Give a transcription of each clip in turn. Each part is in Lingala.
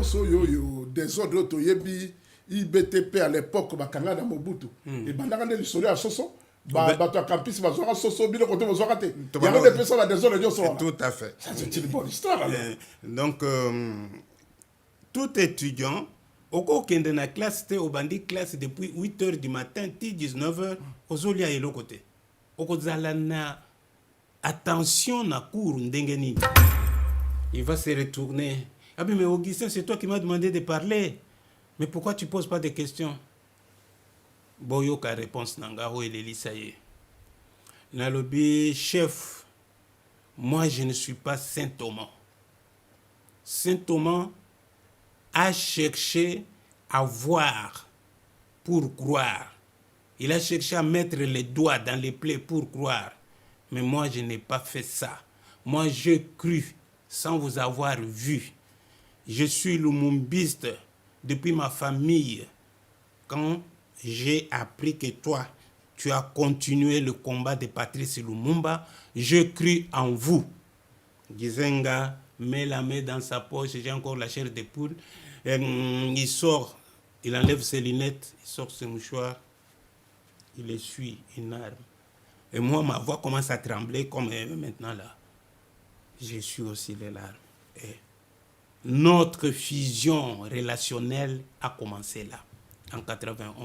nyonso yo des ordres to yebi IBTP à l'époque bakanga na Mobutu et bandaka ne lisolo ya soso bato ya campus bazwaka soso bino kote bazwaka te yango de personnes à des ordres nyonso tout à fait. c'est une bonne histoire alors. Donc tout étudiant au kende na classe te obandi classe depuis 8h du matin ti 19h ozolia yelo côté okozala na attention na cours ndenge nini il va se retourner. Ah mais Augustin, c'est toi qui m'as demandé de parler. Mais pourquoi tu poses pas de questions? Boyoka réponse nangaro et l'Elisaye. Nalobi chef, moi je ne suis pas Saint Thomas. Saint Thomas a cherché à voir pour croire. Il a cherché à mettre les doigts dans les plaies pour croire. Mais moi je n'ai pas fait ça. Moi j'ai cru sans vous avoir vu. Je suis lumumbiste depuis ma famille. Quand j'ai appris que toi, tu as continué le combat de Patrice Lumumba, je cru en vous. Gizenga met la main dans sa poche, j'ai encore la chair de poule. Il sort, il enlève ses lunettes, il sort ses mouchoirs, il essuie une arme. Et moi, ma voix commence à trembler comme maintenant là. Je suis aussi les larmes. Et notre fusion relationnelle a commencé là, en 91.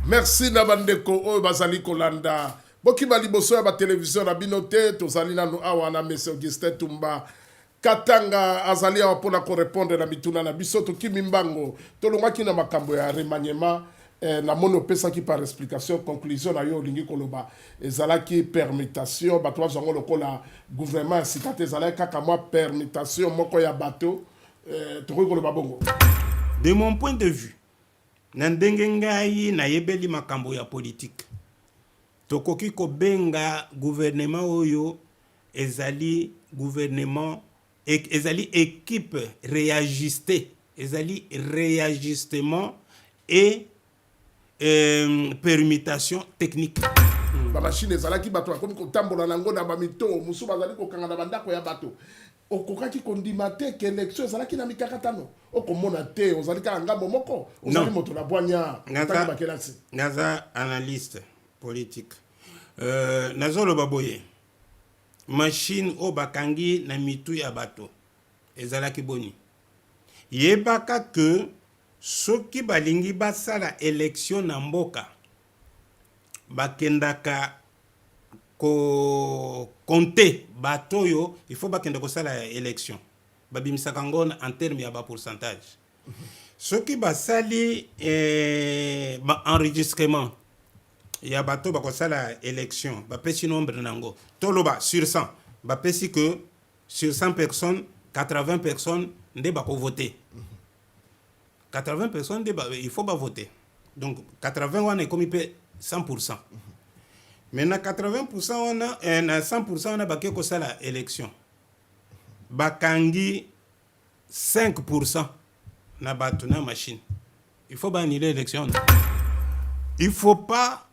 Merci Nabandeko, oh Bazali Kolanda. Boki bali boso ya ba télévision na binote, tozali na no awa na Messe Augustin Tumba. Katanga azali awa pona ko répondre na mituna na biso to kimimbango. Tolongaki na makambo ya remaniement na mono pesa ki par explication conclusion na yo lingi koloba ezalaki permutation bato bazango lokola gouvernement incitaté ezalaki kaka mwa permutation moko ya bato tokoki koloba bongo. De mon point de vue na ndenge ngai na yebeli makambo ya politique tokoki kobenga gouvernement oyo ezali gouvernement ezali équipe réajustée ezali réajustement et permutation technique. Ba machine ezalaki bato akomi kotambola nango na ba mito musu bazali kokanga na bandako ya bato okokaki kondima te ke élection ezalaki na mikakatano okomona te ozali kaka ngambo moko ozali moto na bwanya otaki bakelasi. Naza analyste politique nazoloba boye machine o bakangi na mitu ya bato ezalaki boni yebaka que soki balingi basala élection na mboka bakendaka ko compter batoyo il faut bakenda ko sala élection babimisaka ngona en terme ya ba pourcentage soki basali ba enregistrement ya bato ba ko sala élection ba pesi nombre nango toloba sur 100 ba pesi que sur 100 personnes 80 personnes nde ba ko voter 80 personnes, il faut pas voter. Donc, 80, on est comme 100%. Maintenant, 80%, on a, 100%, on a baké ko sala élection. Bakangi 5% na batuna machine. Il faut pas annuler l'élection. Il faut pas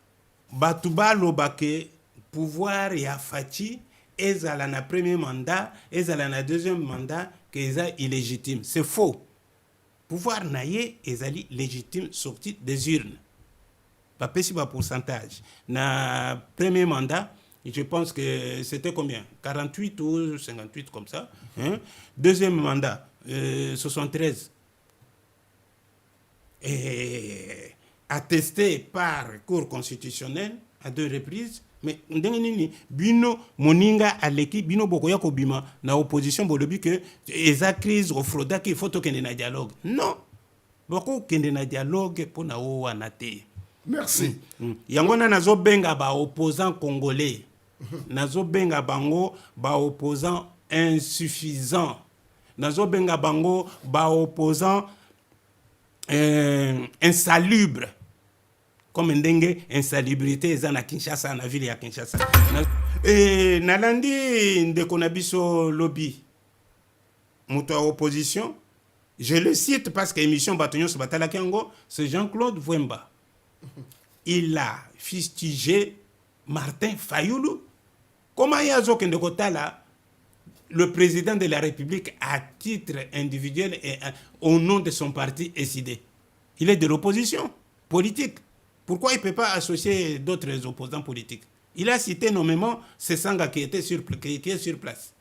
batuba lo baké pouvoir ya fati ezala na premier mandat, ezala na deuxième mandat que eza illégitime. C'est faux. Pouvoir naïe ezali légitime sorti des urnes. Pas petit pourcentage. Na premier mandat, je pense que c'était combien 48 ou 58 comme ça. Hein? Deuxième mandat, 73. Et attesté par Cour constitutionnelle à 2 reprises. Mais bino moninga aleki bino bokoya kobima na opposition bolobi que eza crise ofroda ki faut tokende na dialogue. Non. Boko kende na dialogue pona o wanate. Merci. Yango na nazo benga ba opposants congolais. Nazo benga bango ba opposants insuffisants. Nazo benga bango ba opposants insalubres. Comme ndenge insalubrité eza na Kinshasa na ville ya Kinshasa. Et nalandi ndeko na biso lobby muto opposition, je le cite parce que émission Batonyo se batala kango, c'est Jean-Claude Vwemba. Il a fustigé Martin Fayoulou. Comment yazo kende kotala le président de la République, à titre individuel et au nom de son parti, est cédé. Il est de l'opposition politique. Pourquoi il ne peut pas associer d'autres opposants politiques? Il a cité nommément Sessanga qui est sur place.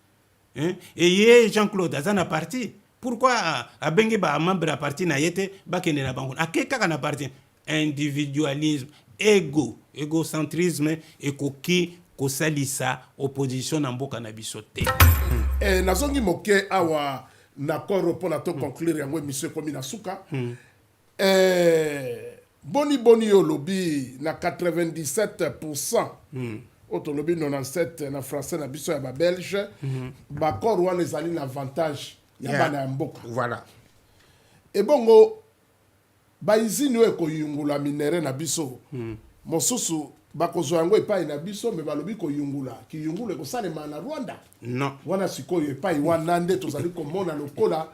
Hein? Et hier, Jean-Claude Azana parti. Pourquoi à Bengueba, membre de la parti, n'a été bakene na bango? À quel cas na parti? Individualisme, égocentrisme et koki kosalisa opposition na mboka na biso te. Nazongi moke awa na koro po na to conclure yango émission komi na suka. Boni yo lobi na 97%. Auto lobi 97 na français na biso ya ba belge. Ba koro wana ezali l'avantage ya bana ya mboka. Voilà. Et bongo ba izini we ko yungula minere na biso. Mosusu bakozwa yango epai na biso me balobi ko yungula ki yungule ko salema na Rwanda. Non. Wana sikoyo epai wana nde tozali komona lokola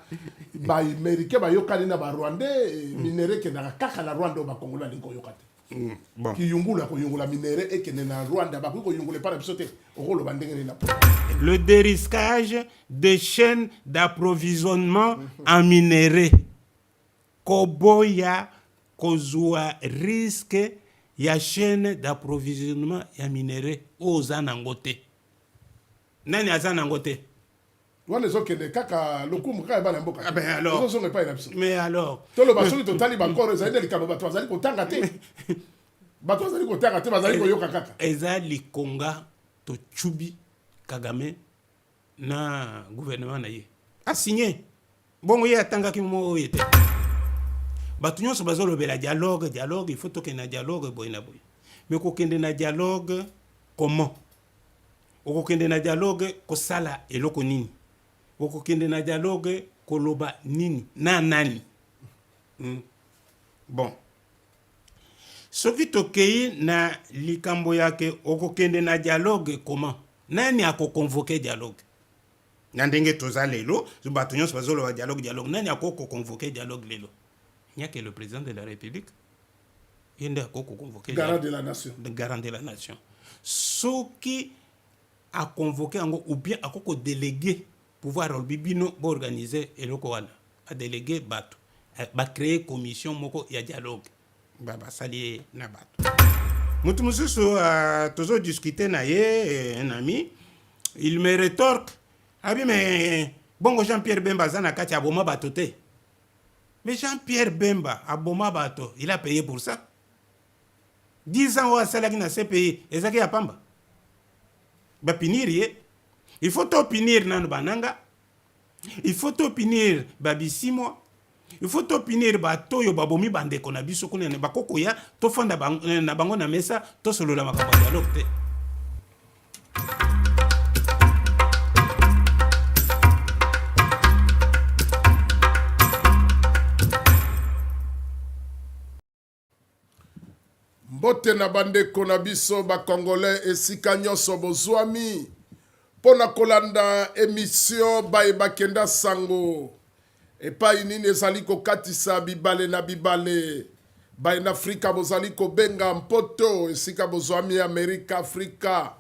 ba Americain ba yokani na ba Rwandais minere ke na kaka na Rwanda ba Kongola lingo yokate. Bon. Ki yungula ko yungula minere e ke na Rwanda ba ko yungule para biso te okolo bandengene na po. Le dérisquage des chaînes d'approvisionnement en minerais. Koboya kozua risque ya chaîne d'approvisionnement ya minerais aux anangote. Nani azanangote? Wana zokende kaka lokumu kaka bana mboka. Ah ben alors. Ozo songa epai na biso. Mais alors. Tolo basoli totali bakoro ezali likabo bato bazali kotanga te. Bato bazali kotanga te bazali koyoka kaka. Ezali konga to chubi Kagame na gouvernement na ye. A signé. Bongo ye atanga ki mo yete. Bato nyonso bazolobela dialogue, il faut toke na dialogue boy na boy. Mais kokende na dialogue comment? Okokende na dialogue kosala eloko nini? Okokende na dialogue koloba nini? Na nani? Bon. Soki tokei na likambo yake okokende na dialogue comment? Nani ako convoquer dialogue? Nandenge toza lelo, bato nyonso bazoloba dialogue, nani ako convoquer dialogue lelo? Il n'y a que le président de la République. Il y a convoqué garant de la nation. Le garant de la nation. Ce qui a convoqué ou bien a délégué pouvoir bibino pour organiser et le Kowana. A délégué Bato. A créé commission moko ya dialogue. Baba sali na Bato. Mutumussu a toujours discuté na ye un ami. Il me rétorque. Ah oui mais bongo Jean-Pierre Bemba zana kati aboma Bato te. Mais Jean-Pierre Bemba, à Boma Bato, il a payé pour ça. 10 ans, il a payé. Et ça qui a pamba. Bah, pinir, il faut tout pinir nan bananga. Il faut tout pinir babi 6 mois. Il faut tout pinir bato yo babomi bande kona biso kone ne bakoko ya to fanda na bango na mesa to solo la makamba dialogue te. Mbote na bandeko na biso ba Congolais esika nyonso bozwami pona kolanda émission bakenda sango epai nini ezali kokatisa bibale na bibale na Afrika bozali kobenga mpoto esika bozwami Amerika Afrika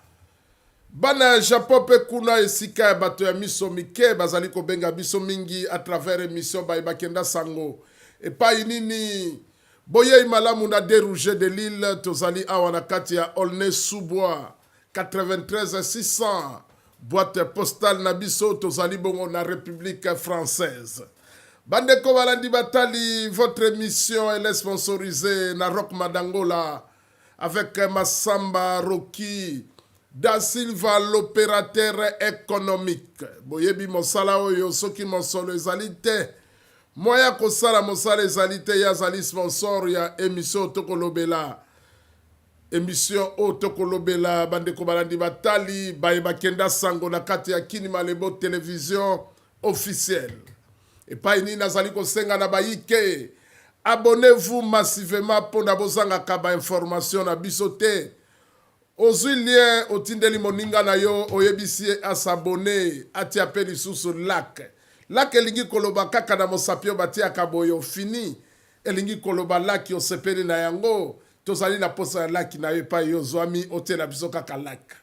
bana ya Japon pe kuna esika ya bato ya miso mike bazali kobenga biso mingi à travers émission bakenda sango epai nini Boye malamu na dérouge de l'île tozali awa na kati ya Aulnay-sous-Bois 93 600 boîte postale na biso tozali bongo na République française. Bandeko balandi batali, votre émission elle est sponsorisée na Rock Madangola avec Massamba Rocky Da Silva l'opérateur économique. Boyebi mosala oyo soki mosolo ezali te. Moya kosala mosala ezali te ya zali sponsor ya émission tokolobela. Émission tokolobela bandeko balandi batali bakenda sango na kati ya Kinima Lebo télévision officielle. Et pas ini nazali kosenga na baike. Abonnez-vous massivement pour na bozanga kaba information na bisote. Ozui lien otindeli moninga na yo oyebisi a s'abonner ati apeli susu like. Laki elingi koloba kaka na mosapio bati akaboyo fini. Elingi koloba laki osepeli na yango. Tozali na posa ya laki na yepa yo zwami ote na biso kaka laki.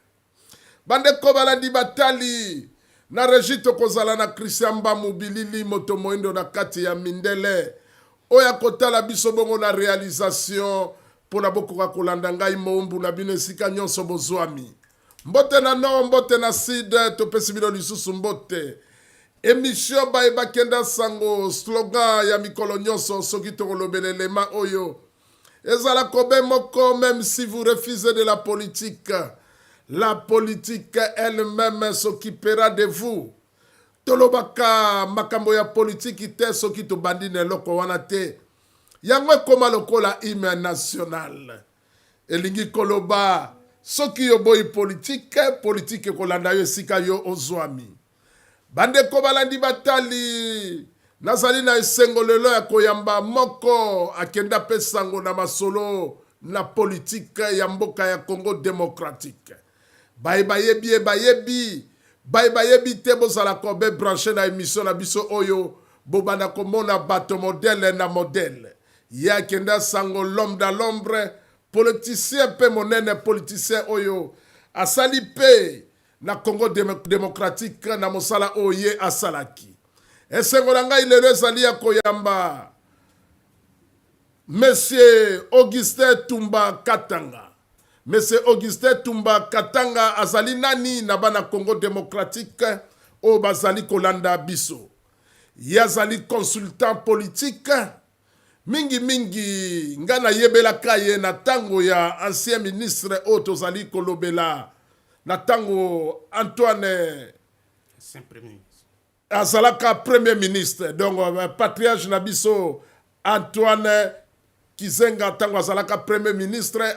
Bandeko balandi batali. na regi tokozala na Christian Mbamu bilili moto moindo na kati ya mindele oya kotala biso bongo na réalisation pona bokoka kolanda ngai moumbu na bino esika nyonso bozwami mbote na nord mbote na sud topesi bino lisusu mbote émission bakenda sango slogan ya mikolo nyonso soki tokolobelelema oyo ezala kobe moko. Même si vous refusez de la politique elle-même s'occupera de vous. Tolobaka makambo ya politique te soki tobandi na eloko wana te yango ekoma lokola hymne national elingi koloba soki yo boyi politique kolanda yo esika yo ozwami. Bandeko balandi batali nazali na esengo lelo ya koyamba moko akenda pe sango na masolo na politique ya mboka ya Congo démocratique. Bayebi te bozala kobe branché na émission na biso oyo bobanda komona bato modèle na modèle ya kenda sango l'homme dans l'ombre politicien pe monene politicien oyo asali pe na Congo démocratique na mosala oye asalaki. Esengo na ngai lelo ezali ya koyamba Monsieur Augustin Tumba Katanga. Monsieur Augustin Tumba Katanga azali nani na bana Congo démocratique o bazali kolanda biso. Yazali consultant politique mingi ngana yebela kaye na tango ya ancien ministre o tozali kolobela na tango Antoine azalaka premier ministre donc patriarche na biso Antoine Kizenga tango azalaka premier ministre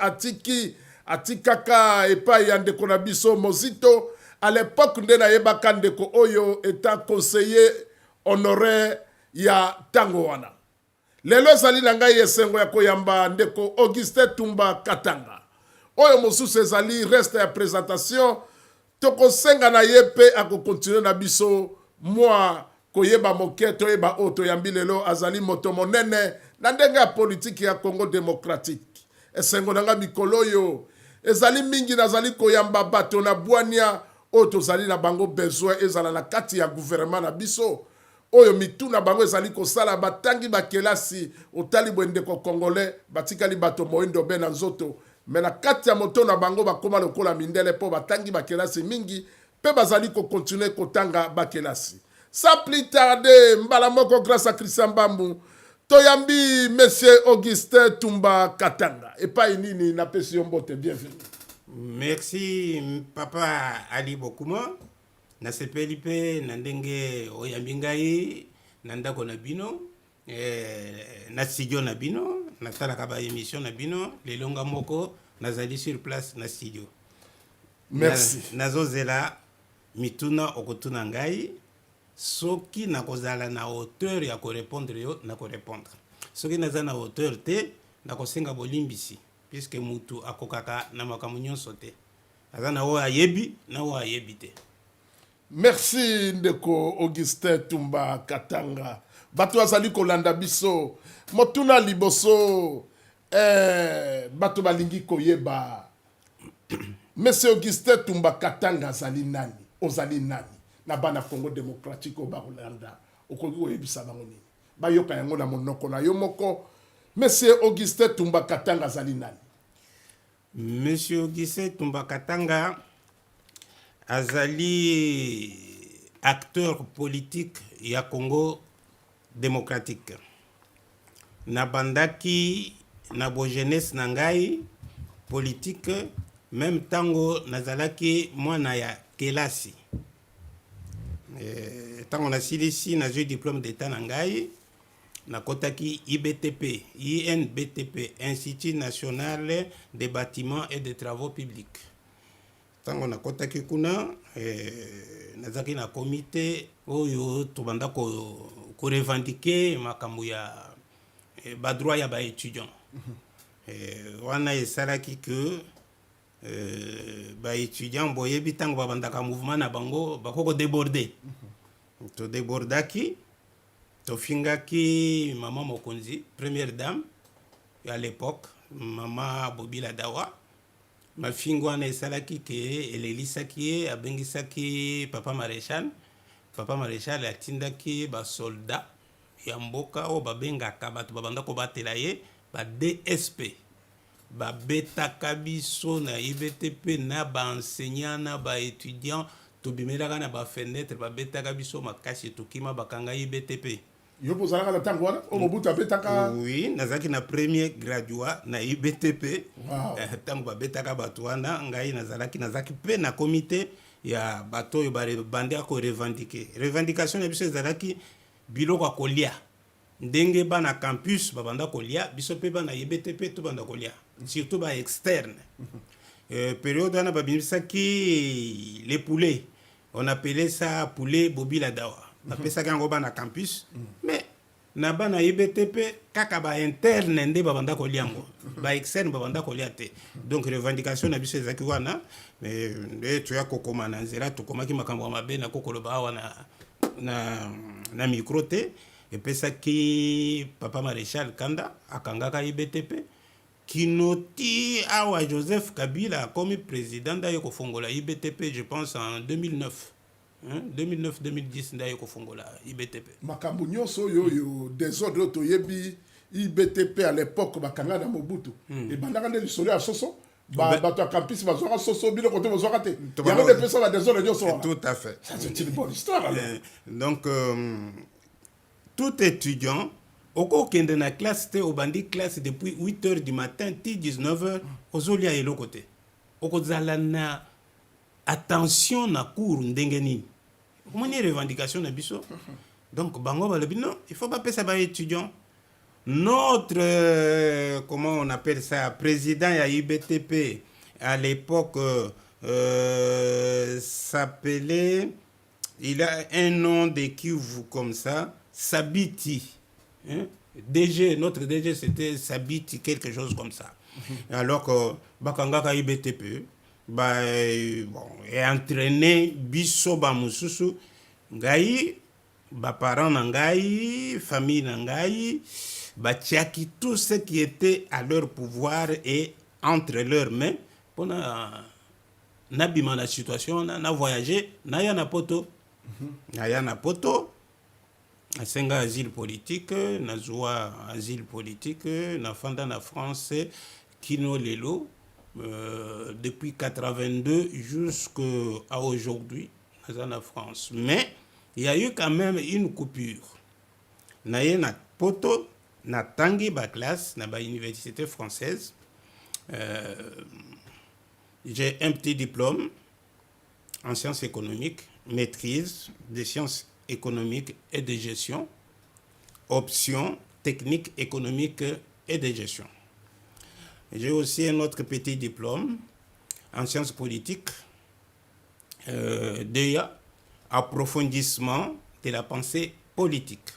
atikaka epai ya ndeko na biso Mozito à l'époque nde na yebaka ndeko oyo étant conseiller honoraire ya tango wana. Lelo ezali na ngai esengo ya koyamba ndeko Augustin Tumba Katanga oyo mosusu ezali reste ya présentation tokosenga na ye pe akokontinue na biso mwa koyeba moke toyeba oyo toyambi lelo azali moto monene na ndenge ya politiki ya Congo démocratique. Esengo na nga mikolo oyo ezali mingi nazali koyamba bato na bwania oyo tozali na bango besoin ezala na kati ya gouvernement na biso oyo mitu na bango ezali kosala batangi bakelasi otali bwendeko congolais batikali bato moindo be na nzoto me na kati ya moto na bango bakoma lokola mindele po batangi bakelasi mingi pe bazali kokontinue kotanga bakelasi. Sans plus tarder mbala moko grâce à Christian Mbamu toyambi Monsieur Augustin Tumba Katanga epai nini na pesi mbote bienvenue. Merci papa Ali Bokuma na sepeli pe na ndenge oyambi ngai na ndako na bino na studio na bino natalaka ba émission na bino lelonga moko nazali sur place na studio. Merci. Nazozela mituna okotuna ngai soki nakozala na hauteur ya ko répondre yo na ko répondre soki naza na hauteur te nakosenga bolimbisi puisque mutu akokaka na makambo nyonso te aza na oyo ayebi na oyo ayebi te. Merci ndeko Augustin Tumba Katanga. Bato azali kolanda biso motuna liboso bato balingi koyeba Monsieur Augustin Tumba Katanga azali nani ozali nani na bana Congo démocratique o bakolanda okoki koyebisa bango nini bayoka yango na monoko na yo moko. Monsieur Augustin Tumba Katanga azali nani? Monsieur Augustin Tumba Katanga azali acteur politique ya Congo démocratique. Na bandaki na bo jeunesse na ngai politique même tango nazalaki mwana ya kelasi. Tango na silisi na diplôme d'état na ngai na kotaki INBTP Institut National des Bâtiments et des Travaux Publics. Tango na kotaki kuna nazaki na comité oyo tobanda ko revendiquer makambo ya ba droit ya ba étudiants. Wana esalaki que ba étudiants boyebi tango babandaka mouvement na bango bakoko déborder. To débordaki to fingaki maman Mokonzi, première dame à l'époque, maman Bobila Dawa. mafingo wana esalaki ke elelisaki ye abengisaki papa maréchal. Papa maréchal atindaki basoldat ya mboka oyo babengaka bato babanda kobatela ye ba DSP babetaka biso na IBTP na baenseignant na baétudiant tobimelaka na bafenetre babetaka biso makasi tokima bakanga IBTP. Yo bozalaka na ntango wana oyo Mobutu abetaka. Oui, nazalaki na premier graduat na IBTP. Wow. Ntango babetaka bato wana ngai nazalaki mpe na komite ya bato oyo babandaka korevendike. Revendication na biso ezalaki biloko ya kolia ndenge bana campus babanda kolia biso mpe bana IBTP tobanda kolia surtout ba externe. Période wana babimisaki les poulets, on appelait ça poulet bobila dawa. Bapesaki yango bana campus mais na bana IBTP kaka ba interne nde babanda kolia yango ba externe babanda kolia te. Donc revendication na biso ezaki wana mais nde toya kokoma na nzela tokomaki makambo ya mabe na kokoloba awa na micro te epesaki papa maréchal Kanda akangaka IBTP kinoti awa Joseph Kabila comme président d'ailleurs kofongola IBTP je pense en 2009. 2009-2010 ndaye kofongola IBTP. Makambo nyonso yo désordre toyebi IBTP à l'époque bakanga na Mobutu. Et bandaka nde lisolo ya soso bato ya campus bazwaka soso bino kote bazwaka te. Yango de pesa ba désordre nyonso wana. Tout à fait. C'est une bonne histoire alors. Donc tout étudiant okokende na classe te obandi classe depuis 8h du matin ti 19h ozolia eloko te. Okozala na attention na cours ndenge nini. Comment une revendication na biso? Donc bango balobi non, il faut pas pesa ba étudiant. Notre comment on appelle ça président ya IBTP à l'époque s'appelait, il a un nom de Kivu comme ça, Sabiti. Hein? DG, notre DG c'était Sabiti, quelque chose comme ça. Alors que bakangaka IBTP ba bon et entraîné biso ba mususu ngai ba parents na ngai famille na ngai ba tiaki tout ce qui était à leur pouvoir et entre leurs mains pour na bima na situation na voyager na ya na poto asenga asile politique na joie asile politique na fanda na France kino lelo. Depuis 82 jusqu'à aujourd'hui en France. Mais il y a eu quand même une coupure. Na poto na tangi ba classe na ba université française. J'ai un petit diplôme en sciences économiques, maîtrise des sciences économiques et de gestion, option technique économique et de gestion. J'ai aussi un autre petit diplôme en sciences politiques, DEA, approfondissement de la pensée politique.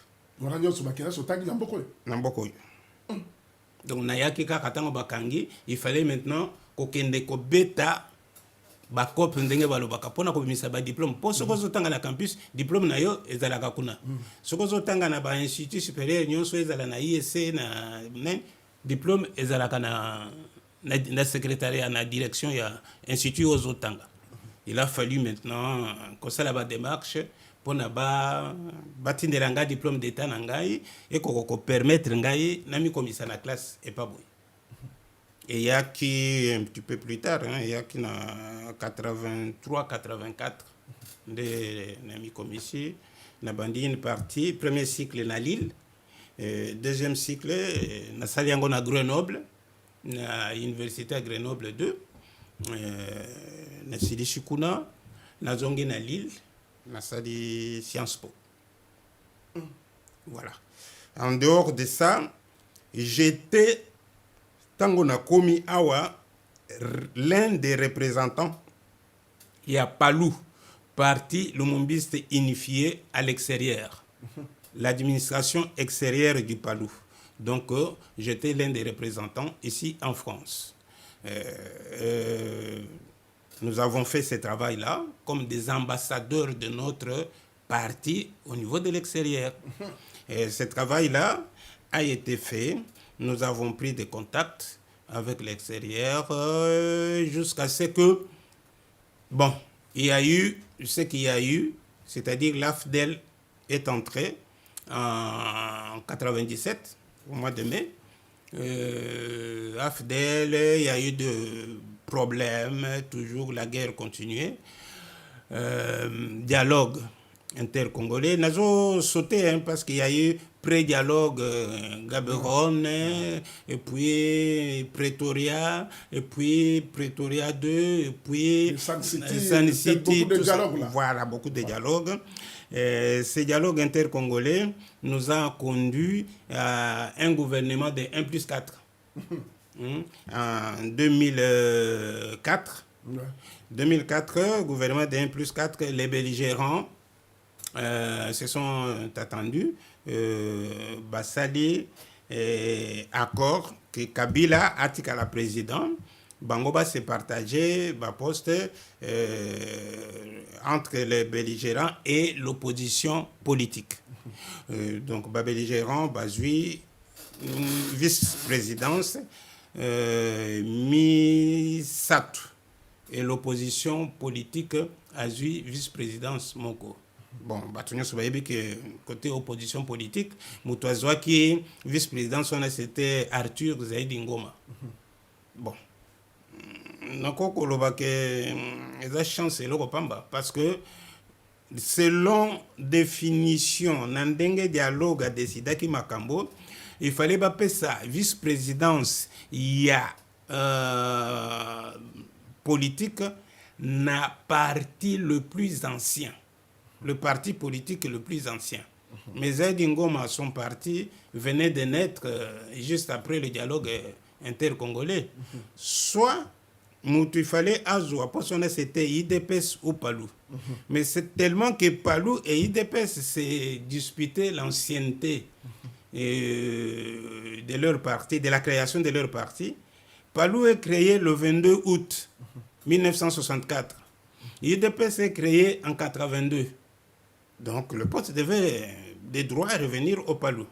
Donc, nayaki kaka tango bakangi, il fallait maintenant kokende ko beta bakop ndenge balobaka pona ko bimisa ba diplôme po soko zotanga na campus diplôme na yo ezalaka kuna soko zotanga na ba institut supérieur nyonso ezala na IEC na diplôme ezalaka na secrétariat na direction ya institut ozotanga. Il a fallu maintenant que ça la démarche pour na batindela nga diplôme d'état na ngai et ko permettre ngai na mi komisa na classe et pas boy. Et il y a qui un petit peu plus tard il y a qui na 83-84 de na mi komisi na bandi une partie premier cycle na Lille. Deuxième cycle, na sali yango na Grenoble, na université à Grenoble 2, na sili Shikuna, na zongi na Lille, na sali Sciences Po. Voilà. En dehors de ça, j'étais tango na komi awa l'un des représentants il y a Palou, parti lumumbiste unifié à l'extérieur. L'administration extérieure du Palou. Donc, j'étais l'un des représentants ici en France. Nous avons fait ce travail-là comme des ambassadeurs de notre parti au niveau de l'extérieur. Ce travail-là a été fait. Nous avons pris des contacts avec l'extérieur, jusqu'à ce que, bon, il y a eu ce qu'il y a eu, c'est-à-dire l'AFDEL est entré en 97, au mois de mai. AFDEL, il y a eu de problèmes, toujours la guerre continuait. Dialogue intercongolais. Nazo sauté parce qu'il y a eu pré-dialogue Gaborone, et puis Pretoria, et puis Pretoria 2, et puis Sun Sun City, beaucoup de tout ça. dialogues, là. Voilà, beaucoup de dialogues. Ces dialogues intercongolais nous ont conduit à un gouvernement de 1 plus 4. En 2004, Ouais. 2004, gouvernement de 1 plus 4, les belligérants se sont attendus. Basali, accord que Kabila a dit à la présidente. Bangoba s'est partagé poste entre les belligérants et l'opposition politique. Donc, belligérant, Bazui, vice-présidence, Misatu. Et l'opposition politique a eu vice-présidence Moko. Bon, Batounion Soubaïbi, que côté opposition politique, Moutouazoua qui vice-présidence, c'était Arthur Zaïdi Ngoma. Bon. Nakoko Lobake, il a chance parce que selon définition, Nandenge dialogue a décidé qui Makambo, il fallait pas ça vice-présidence, il y a politique n'a parti le plus ancien, le parti politique le plus ancien. Mais Zaïdi Ngoma, son parti, venait de naître juste après le dialogue intercongolais. Soit, il fallait Azoua, pour son c'était IDPS ou Palou. Mais c'est tellement que Palou et IDPS s'est disputé l'ancienneté de leur parti, de la création de leur parti. Palou est créé le 22 août 1964. IDPS est créé en 82. Donc le poste devait des droits revenir au Palou.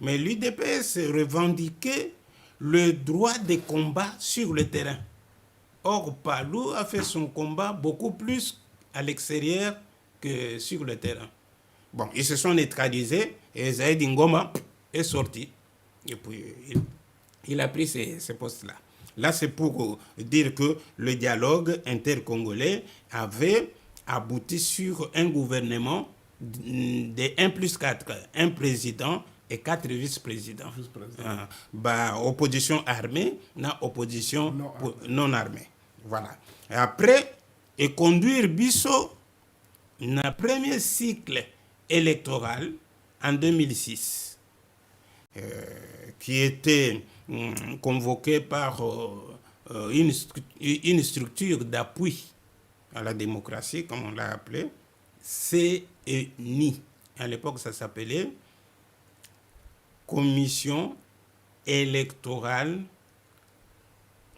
Mais l'UDPS revendiquait le droit de combat sur le terrain. Or, Palou a fait son combat beaucoup plus à l'extérieur que sur le terrain. Bon, ils se sont neutralisés et Zaïdi Ngoma est sorti. Et puis, il a pris ces postes-là. Là, c'est pour dire que le dialogue intercongolais avait abouti sur un gouvernement de 1 plus 4, un président et 4 vice-présidents. Opposition armée, opposition non armée. Voilà. Et après, et conduire Bisso dans le premier cycle électoral en 2006, qui était convoqué par une structure d'appui à la démocratie, comme on l'a appelé, CENI. À l'époque, ça s'appelait Commission électorale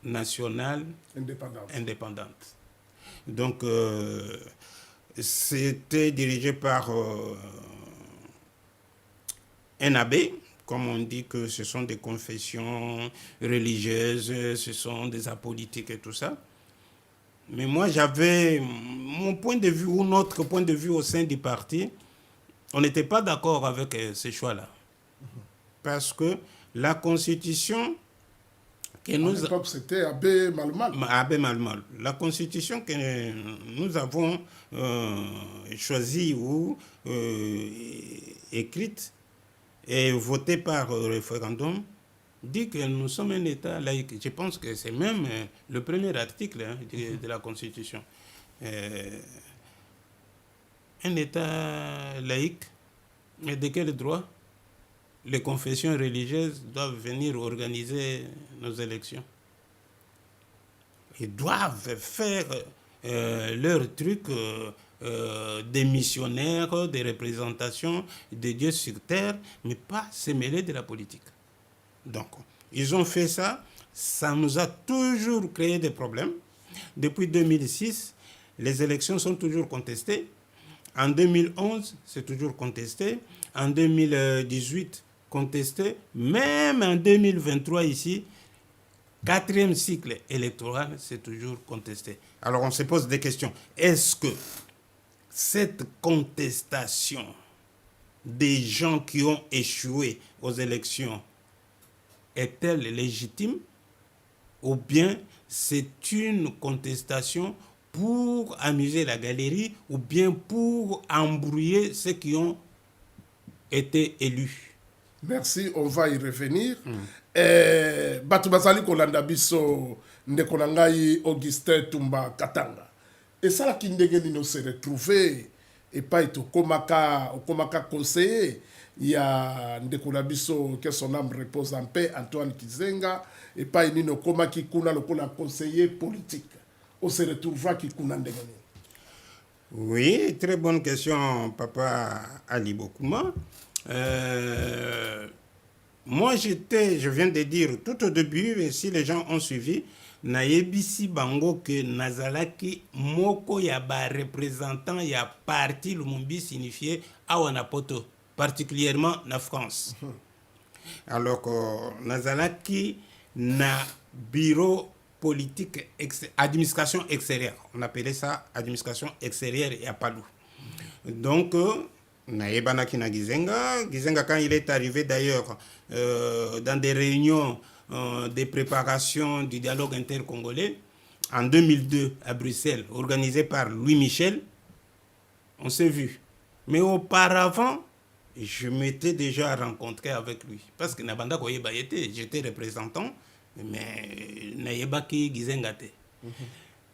nationale indépendante. Donc, c'était dirigé par un abbé, comme on dit que ce sont des confessions religieuses, ce sont des apolitiques et tout ça. Mais moi, j'avais mon point de vue ou notre point de vue au sein du parti. On n'était pas d'accord avec ces choix-là. Parce que la constitution que nous... À l'époque, c'était Abbé Malmal. Abbé Malmal. La constitution que nous avons choisie ou écrite et votée par référendum dit que nous sommes un État laïque. Je pense que c'est même le premier article de la Constitution. Un État laïque, mais de quel droit? Les confessions religieuses doivent venir organiser nos élections. Ils doivent faire leur truc des missionnaires, des représentations de Dieu sur terre, mais pas se mêler de la politique. Donc, ils ont fait ça, ça nous a toujours créé des problèmes. Depuis 2006, les élections sont toujours contestées. En 2011, c'est toujours contesté. En 2018, contesté. Même en 2023, ici, 4e cycle électoral, c'est toujours contesté. Alors on se pose des questions. Est-ce que cette contestation des gens qui ont échoué aux élections est-elle légitime ou bien c'est une contestation pour amuser la galerie ou bien pour embrouiller ceux qui ont été élus? Merci, on va y revenir. Bato bazali kolanda biso ndeko na ngai Augustin Tumba Katanga. Et ça la kindenge nino se retrouver et pas être okomaka conseiller. Il y a ndeko na biso que son âme repose en paix Antoine Kizenga et pas nino komaki kuna lokola conseiller politique. On se retrouvera qui kuna ndenge nino. Oui, très bonne question, Papa Ali Bokuma. Moi, je viens de dire tout au début, et si les gens ont suivi, Naebisi Bango que Nazalaki Moko Yaba représentant ya parti Lumumbi signifié Awanapoto, particulièrement en France. Alors que Nazalaki na bureau politique, administration extérieure. On appelait ça administration extérieure et à Palou. Donc, Naebanaki na Gizenga. Gizenga, quand il est arrivé d'ailleurs dans des réunions de préparation du dialogue intercongolais, en 2002 à Bruxelles, organisé par Louis Michel, on s'est vu. Mais auparavant, je m'étais déjà rencontré avec lui. Parce que Nabanda Koyeba j'étais représentant, mais Nayebaki Gizenga te.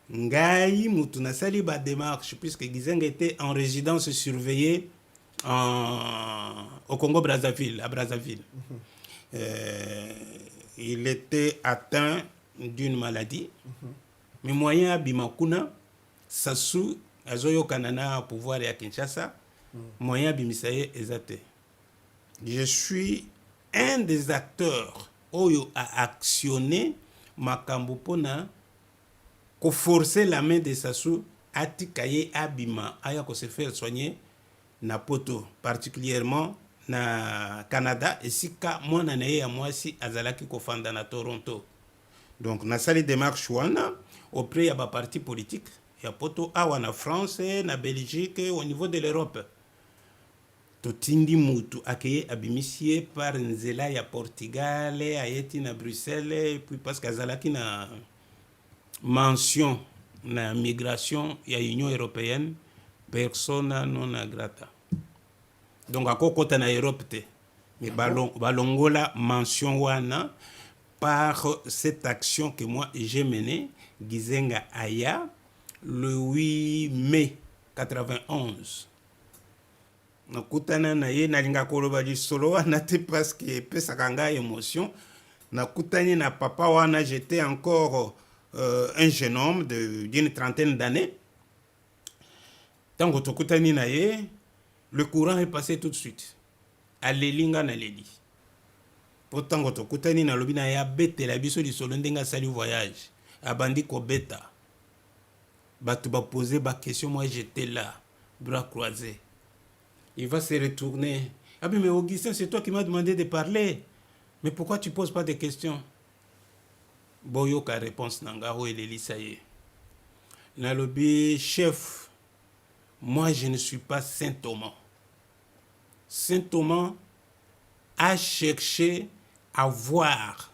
Ngai Mutuna Sali ba démarche, puisque Gizenga était en résidence surveillée au Congo-Brazzaville, à Brazzaville. Il était atteint d'une maladie. Mais moyen à Bimakuna, Sassou, Azoyo Kanana, pouvoir et à Kinshasa, moyen à Bimisaye, Ezate. Je suis un des acteurs Oyo a actionné Makambopona pour forcer la main de Sassou à Tikaye Abima, à se faire soigner na poto, particulièrement na Canada, et si ka moi nanaye à moi si Azalaki Kofanda na Toronto. Donc na sali démarche wana auprès ya ba parti politique ya poto awa na France, na Belgique, au niveau de l'Europe. Totindi mutu akeye abimisie par nzela ya Portugal, ayeti na Bruxelles, et puis parce qu'Azalaki na mention na migration ya Union européenne, persona non grata. Donc à côté na Europe te, mais balongola mention wana par cette action que moi j'ai menée, Gizenga Aya, le 8 mai 91. Nakutana na ye nalinga koloba di solo wana te parce que pesaka nga émotion. Nakutani na papa wana, j'étais encore un jeune homme d'une trentaine d'années. Tant que tokutani na ye, le courant est passé tout de suite. Alelinga na leli. Pourtant que tokutani na lobi na ya bete la biso di solo ndenga sali voyage. Abandi ko beta. Batu ba poser ba question, moi j'étais là, bras croisés. Il va se retourner. Ah mais Augustin, c'est toi qui m'as demandé de parler. Mais pourquoi tu poses pas de questions? Boyoka réponse nangaro et l'Elisaye. Nalobi chef, moi je ne suis pas Saint Thomas. Saint Thomas a cherché à voir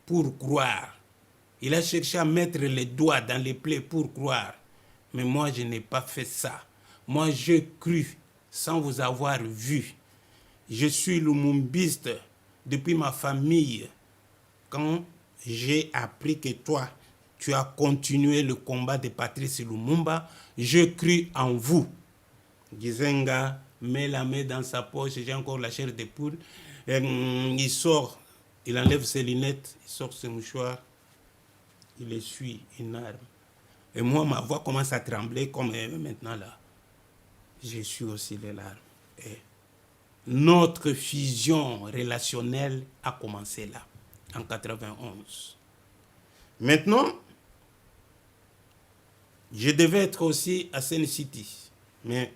pour croire. Il a cherché à mettre les doigts dans les plaies pour croire. Mais moi je n'ai pas fait ça. Moi j'ai cru sans vous avoir vu. Je suis lumumbiste depuis ma famille. Quand j'ai appris que toi, tu as continué le combat de Patrice Lumumba, je cru en vous. Gizenga met la main dans sa poche, j'ai encore la chair de poule. Il sort, il enlève ses lunettes, il sort ses mouchoirs, il essuie une arme. Et moi, ma voix commence à trembler comme maintenant là. Je suis aussi les larmes. Et notre fusion relationnelle a commencé là, en 91. Maintenant, je devais être aussi à Seine City, mais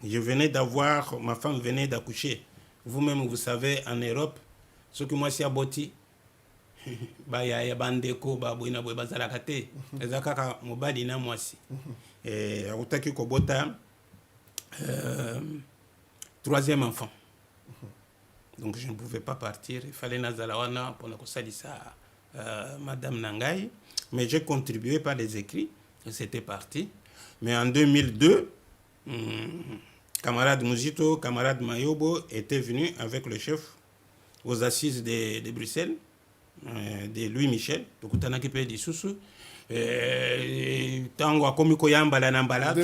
je venais d'avoir, ma femme venait d'accoucher. Vous-même, vous savez, en Europe, ce que moi, c'est aboti, baya bandeko babwina bwe bazalaka te eza kaka mobali na mwasi akutaki kobota troisième enfant. Donc je ne pouvais pas partir, il fallait nazala wana pona kosalisa madame Nangai, mais j'ai contribué par les écrits et c'était parti. Mais en 2002, camarade Mujito, camarade Mayobo étaient venus avec le chef aux assises de Bruxelles, de Louis Michel, tokutanaki pe lisusu tango akomi koyambala na mbala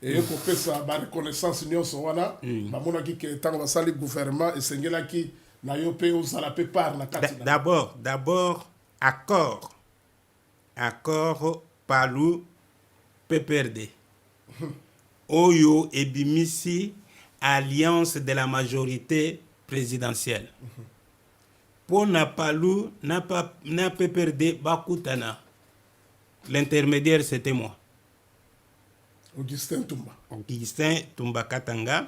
et kopesa ba reconnaissance nyonso wana bamonaki ke tango basali gouvernement esengelaki na yo pe ozala pe par na kati d'abord accord palu PPRD oyo ebimisi alliance de la majorité présidentielle pour na palu na PPRD bakutana. L'intermédiaire c'était moi, Augustin Toumba Katanga.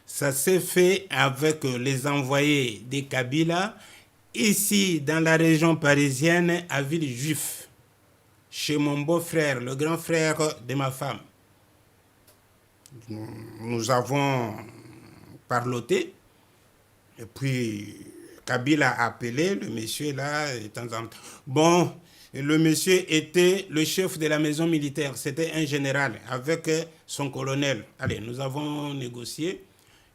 Ça s'est fait avec les envoyés de Kabila ici dans la région parisienne à Villejuif, chez mon beau-frère, le grand frère de ma femme. Nous avons parloté et puis Kabila a appelé le monsieur là de temps en temps. Bon, le monsieur était le chef de la maison militaire, c'était un général avec son colonel. Allez, nous avons négocié.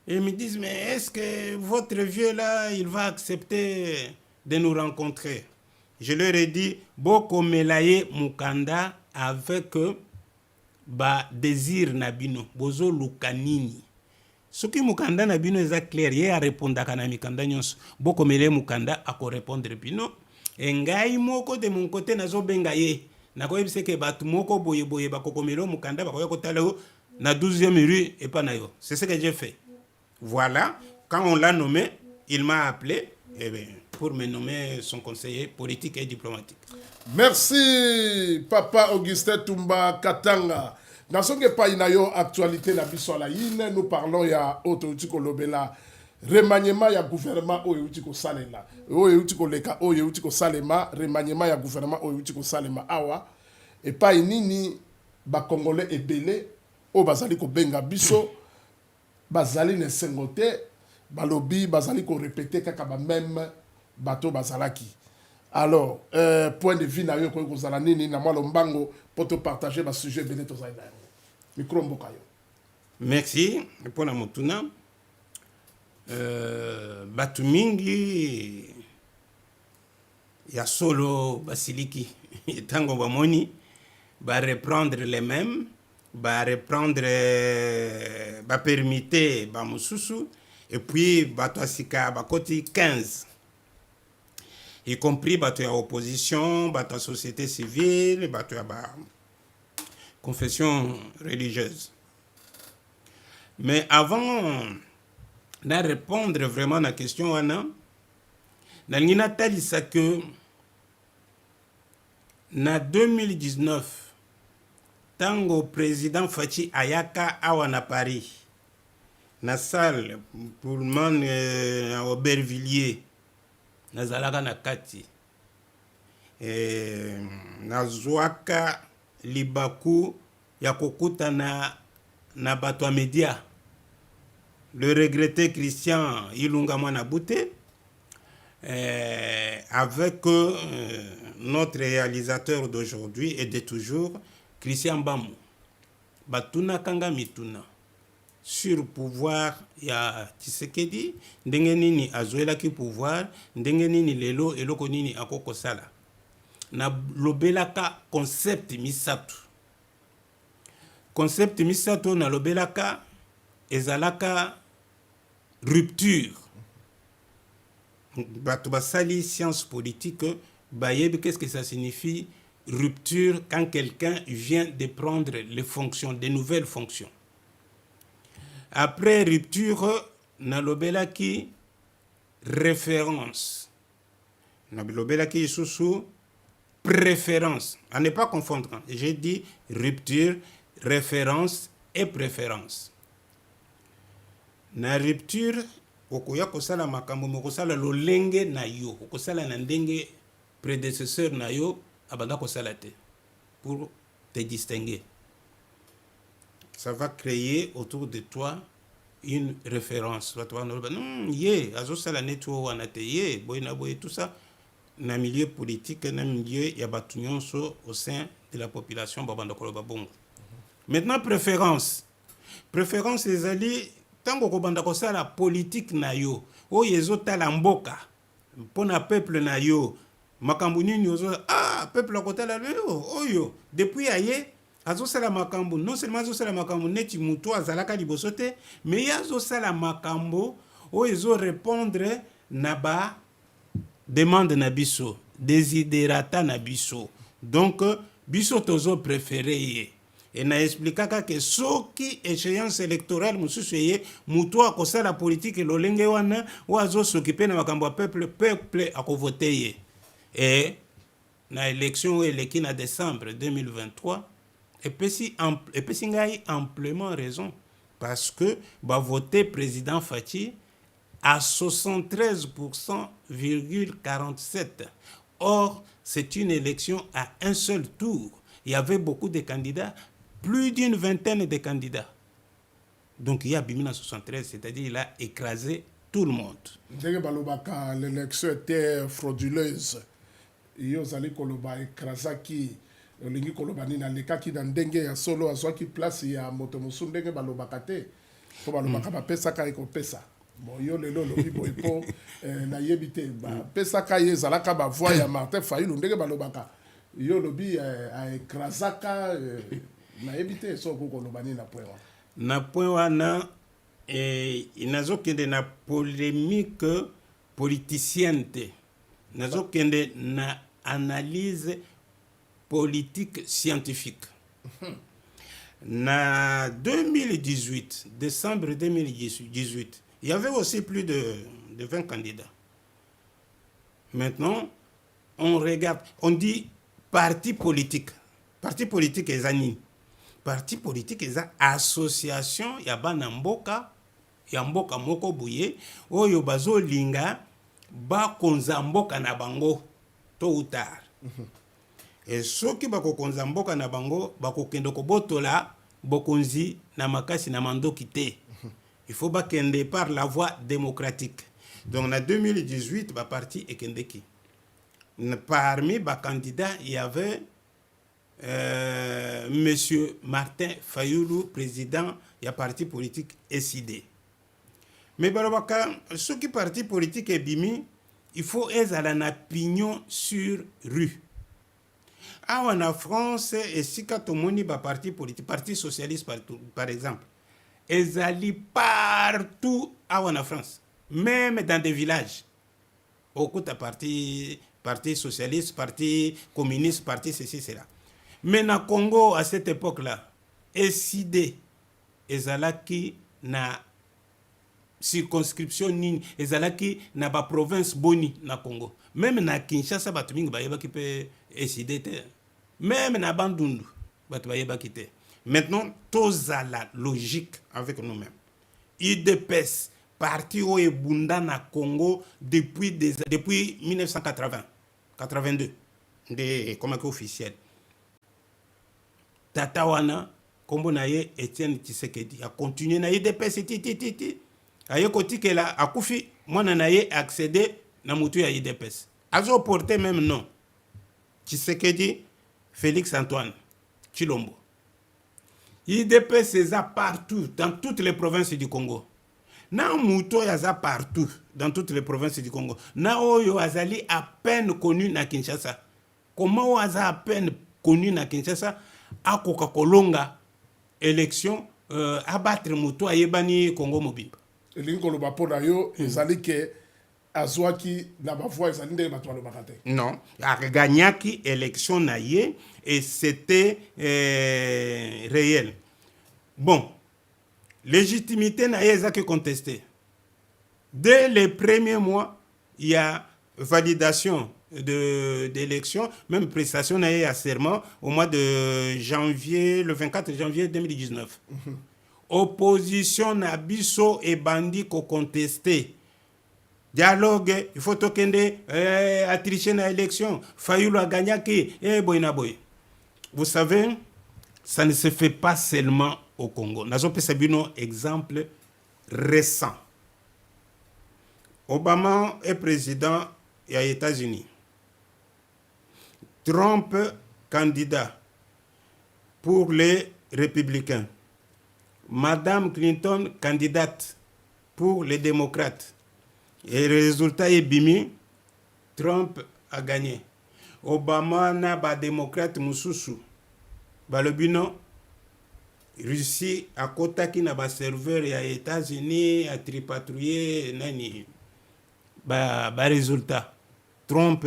Et ils me disent, mais est-ce que votre vieux là, il va accepter de nous rencontrer? Je leur ai dit, Boko Melaye Mukanda avec désir Nabino, Bozo Lukanini. Ce qui Mukanda Nabino est clair, il a répondu à Mikanda Nyons, Boko Melaye Mukanda a répondre Bino. Engai moko de mon côté nazo bengaye nakoyebise ke batu moko boye bakokomelo mukanda bakoya kotala na 12e rue et pas nayo. C'est ce que j'ai fait. Voilà, quand on l'a nommé, il m'a appelé pour me nommer son conseiller politique et diplomatique. Merci papa Augustin Toumba Katanga. Dans ce que pas inayo actualité na biso la ine, nous parlons ya autorité lobela remaniement ya gouvernement oyo utiko salela oyo utiko leka oyo utiko salema remaniement ya gouvernement oyo utiko salema awa et pas nini ba congolais ebele o bazali ko benga biso bazali ne sengote balobi bazali ko répéter kaka ba même bato bazalaki. Alors point de vue na yo ko zala nini na mwalo mbango poto partager ba sujet bene to zaina micro mbokayo. Merci pour la motuna. Batu mingi ya solo basiliki tango bamoni ba reprendre les mêmes ba reprendre ba permiter ba mususu et puis batu asika bakoti 15 y compris batu ya opposition batu ya société civile batu ya ba confession religieuse. Mais avant de répondre vraiment à la question, Anna, Nalina talisa que en 2019, tango président Fachi Ayaka awana Paris, na salle pour le man à Aubervilliers, na zalaka na kati, na zoaka libaku ya kokuta na batwa media. Le regretté Christian Ilunga Mwanabouté, avec notre réalisateur d'aujourd'hui et de toujours, Christian Bamou. Batuna Kanga Mituna. Sur pouvoir, il y a Tshisekedi, Ndengenini Azuela ki pouvoir, Ndengenini Lelo et Lokonini Akoko Sala. Na lobelaka concept misatu. Concept misatu na lobelaka ezalaka rupture. Bato basali science politique, bayeb, qu'est-ce que ça signifie rupture quand quelqu'un vient de prendre les fonctions, des nouvelles fonctions. Après rupture, nalobelaki référence. Nalobelaki sous préférence. À ne pas confondre. J'ai dit rupture, référence et préférence. Na rupture okoya kosala makambo me kosala lolenge na yo okosala na ndenge prédécesseur na yo abanda kosala te pour te distinguer. Ça va créer autour de toi une référence. Ye azosala neti oyo wana te ye boye na boye tout ça na milieu politique na milieu ya bato nyonso au sein de la population babanda koloba bongo. Maintenant préférence ezali tango kobanda kosala politique na yo oyo ezotala mboka mpona peuple na yo makambo nini ozo peuple akotala yo oyo depuis aye azosala makambo non seulement azosala makambo neti mutu azalaka liboso te mais ye azosala makambo oyo ezo répondre na ba demande na biso desiderata na biso donc biso tozo préféré ye et na explikaka ke soki échéance électorale mosusu ye mutu akosala politique lolenge wana oyo azosokipe na makambo ya peuple akovote ye et na élection oyo eleki na décembre 2023 epesi ngai amplement raison parce que voter président Fachi à 73,47%. Or, c'est une élection à un seul tour. Il y avait beaucoup de candidats, plus d'une vingtaine de candidats. Donc, il y a Bimina 73, c'est-à-dire il a écrasé tout le monde. L'élection était frauduleuse. Il y a écrasaki. Olingi koloba ni na lekaki na ndenge ya solo azwaki place ya moto mosu ndenge balobaka te po balobaka bapesaka ye kopesa bon yo lelo lobi boye po nayebi te bapesaka ye ezalaka bavoi ya Martin Fayulu ndenge balobaka yo lobi aekrasaka nayebi te soko koloba ni na point wana nazokende na polémique politicienne te nazokende na analyse politique scientifique. En 2018, décembre 2018, il y avait aussi plus de 20 candidats. Maintenant, on regarde, on dit parti politique. Parti politique est ani. Parti politique est association, il y a banamboka, il y a mboka moko bouye, oyo bazo linga, ba konzamboka na bango, tôt ou tard. Et ceux qui bako konza mboka na bango bako kendo ko botola bokonzi na makasi na mando kité. Il faut bakende par la voie démocratique. Donc en 2018 ba parti ekendeki. Parmi ba candidats il y avait monsieur Martin Fayulu, président ya parti politique SID. Mais balobaka ceux qui parti politique est bimi, il faut ezala na pignon sur rue. En France, et si katomoni ba parti politique, parti socialiste par exemple, ils allaient partout en France, même dans des villages. Au coup de parti socialiste, parti communiste, parti ceci, cela. Mais dans Congo, à cette époque-là, SID, ils allaient na circonscription nini, ils allaient na ba province boni na Congo. Même na Kinshasa, batumingi ba yeba ki pe SID te. Même na Bandundu, maintenant, tous à la logique avec nous-mêmes. IDPS, parti au Ebunda na Congo depuis 1980, 82, comme officiel. Tatawana, Kombo naye Etienne Tshisekedi a continué na IDPS aye koti que la akufi mwana naye accéder na mutu ya IDPS. Azo porté même nom. Tshisekedi Félix Antoine Chilombo. IDP c'est partout, dans toutes les provinces du Congo. Na muto yaza partout, dans toutes les provinces du Congo. Na oyo azali à peine connu na Kinshasa. Comment oyo à peine connu na Kinshasa, a Coca-Colonga élection abattre muto ayebani Congo mobile. Elingo lo bapona yo ezali ke azwaki na bavoix ezali ndenge bato balobaka te. Non, aganyaki élection na ye et c'était réel. Bon, légitimité na ye ezaki contestée. Dès les premiers mois, il y a validation d'élection, même prestation na ye à serment au mois de janvier, le 24 janvier 2019. Opposition na biso et bandi ko contesté. dialogue, il faut tokende a triché na élection, Fayulu a gagné qui boyna boy. Vous savez, ça ne se fait pas seulement au Congo. Nous avons un exemple récent. Obama est président des États-Unis. Trump, candidat pour les républicains. Madame Clinton, candidate pour les démocrates. Et le résultat est bimi. Trump a gagné. Obama n'a pas démocrate mususu. Le bino, Russie a kota qui n'a pas serveur et États-Unis a tripatrouillé nani. Résultat. Trump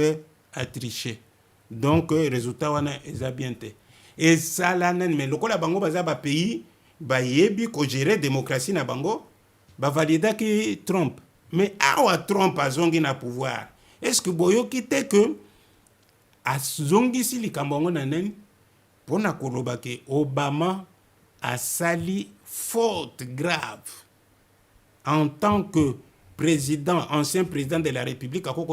a triché. Donc résultat wana eza bien te. Et ça là mais lokola bango baza ba pays ba yebi ko gérer démocratie na bango ba valida ki Trump. Mais awa Trump azongi na pouvoir. Est-ce que boyo kite que azongi si likambo ngo na nani pona koloba ke Obama a sali faute grave en tant que président, ancien président de la République, à quoi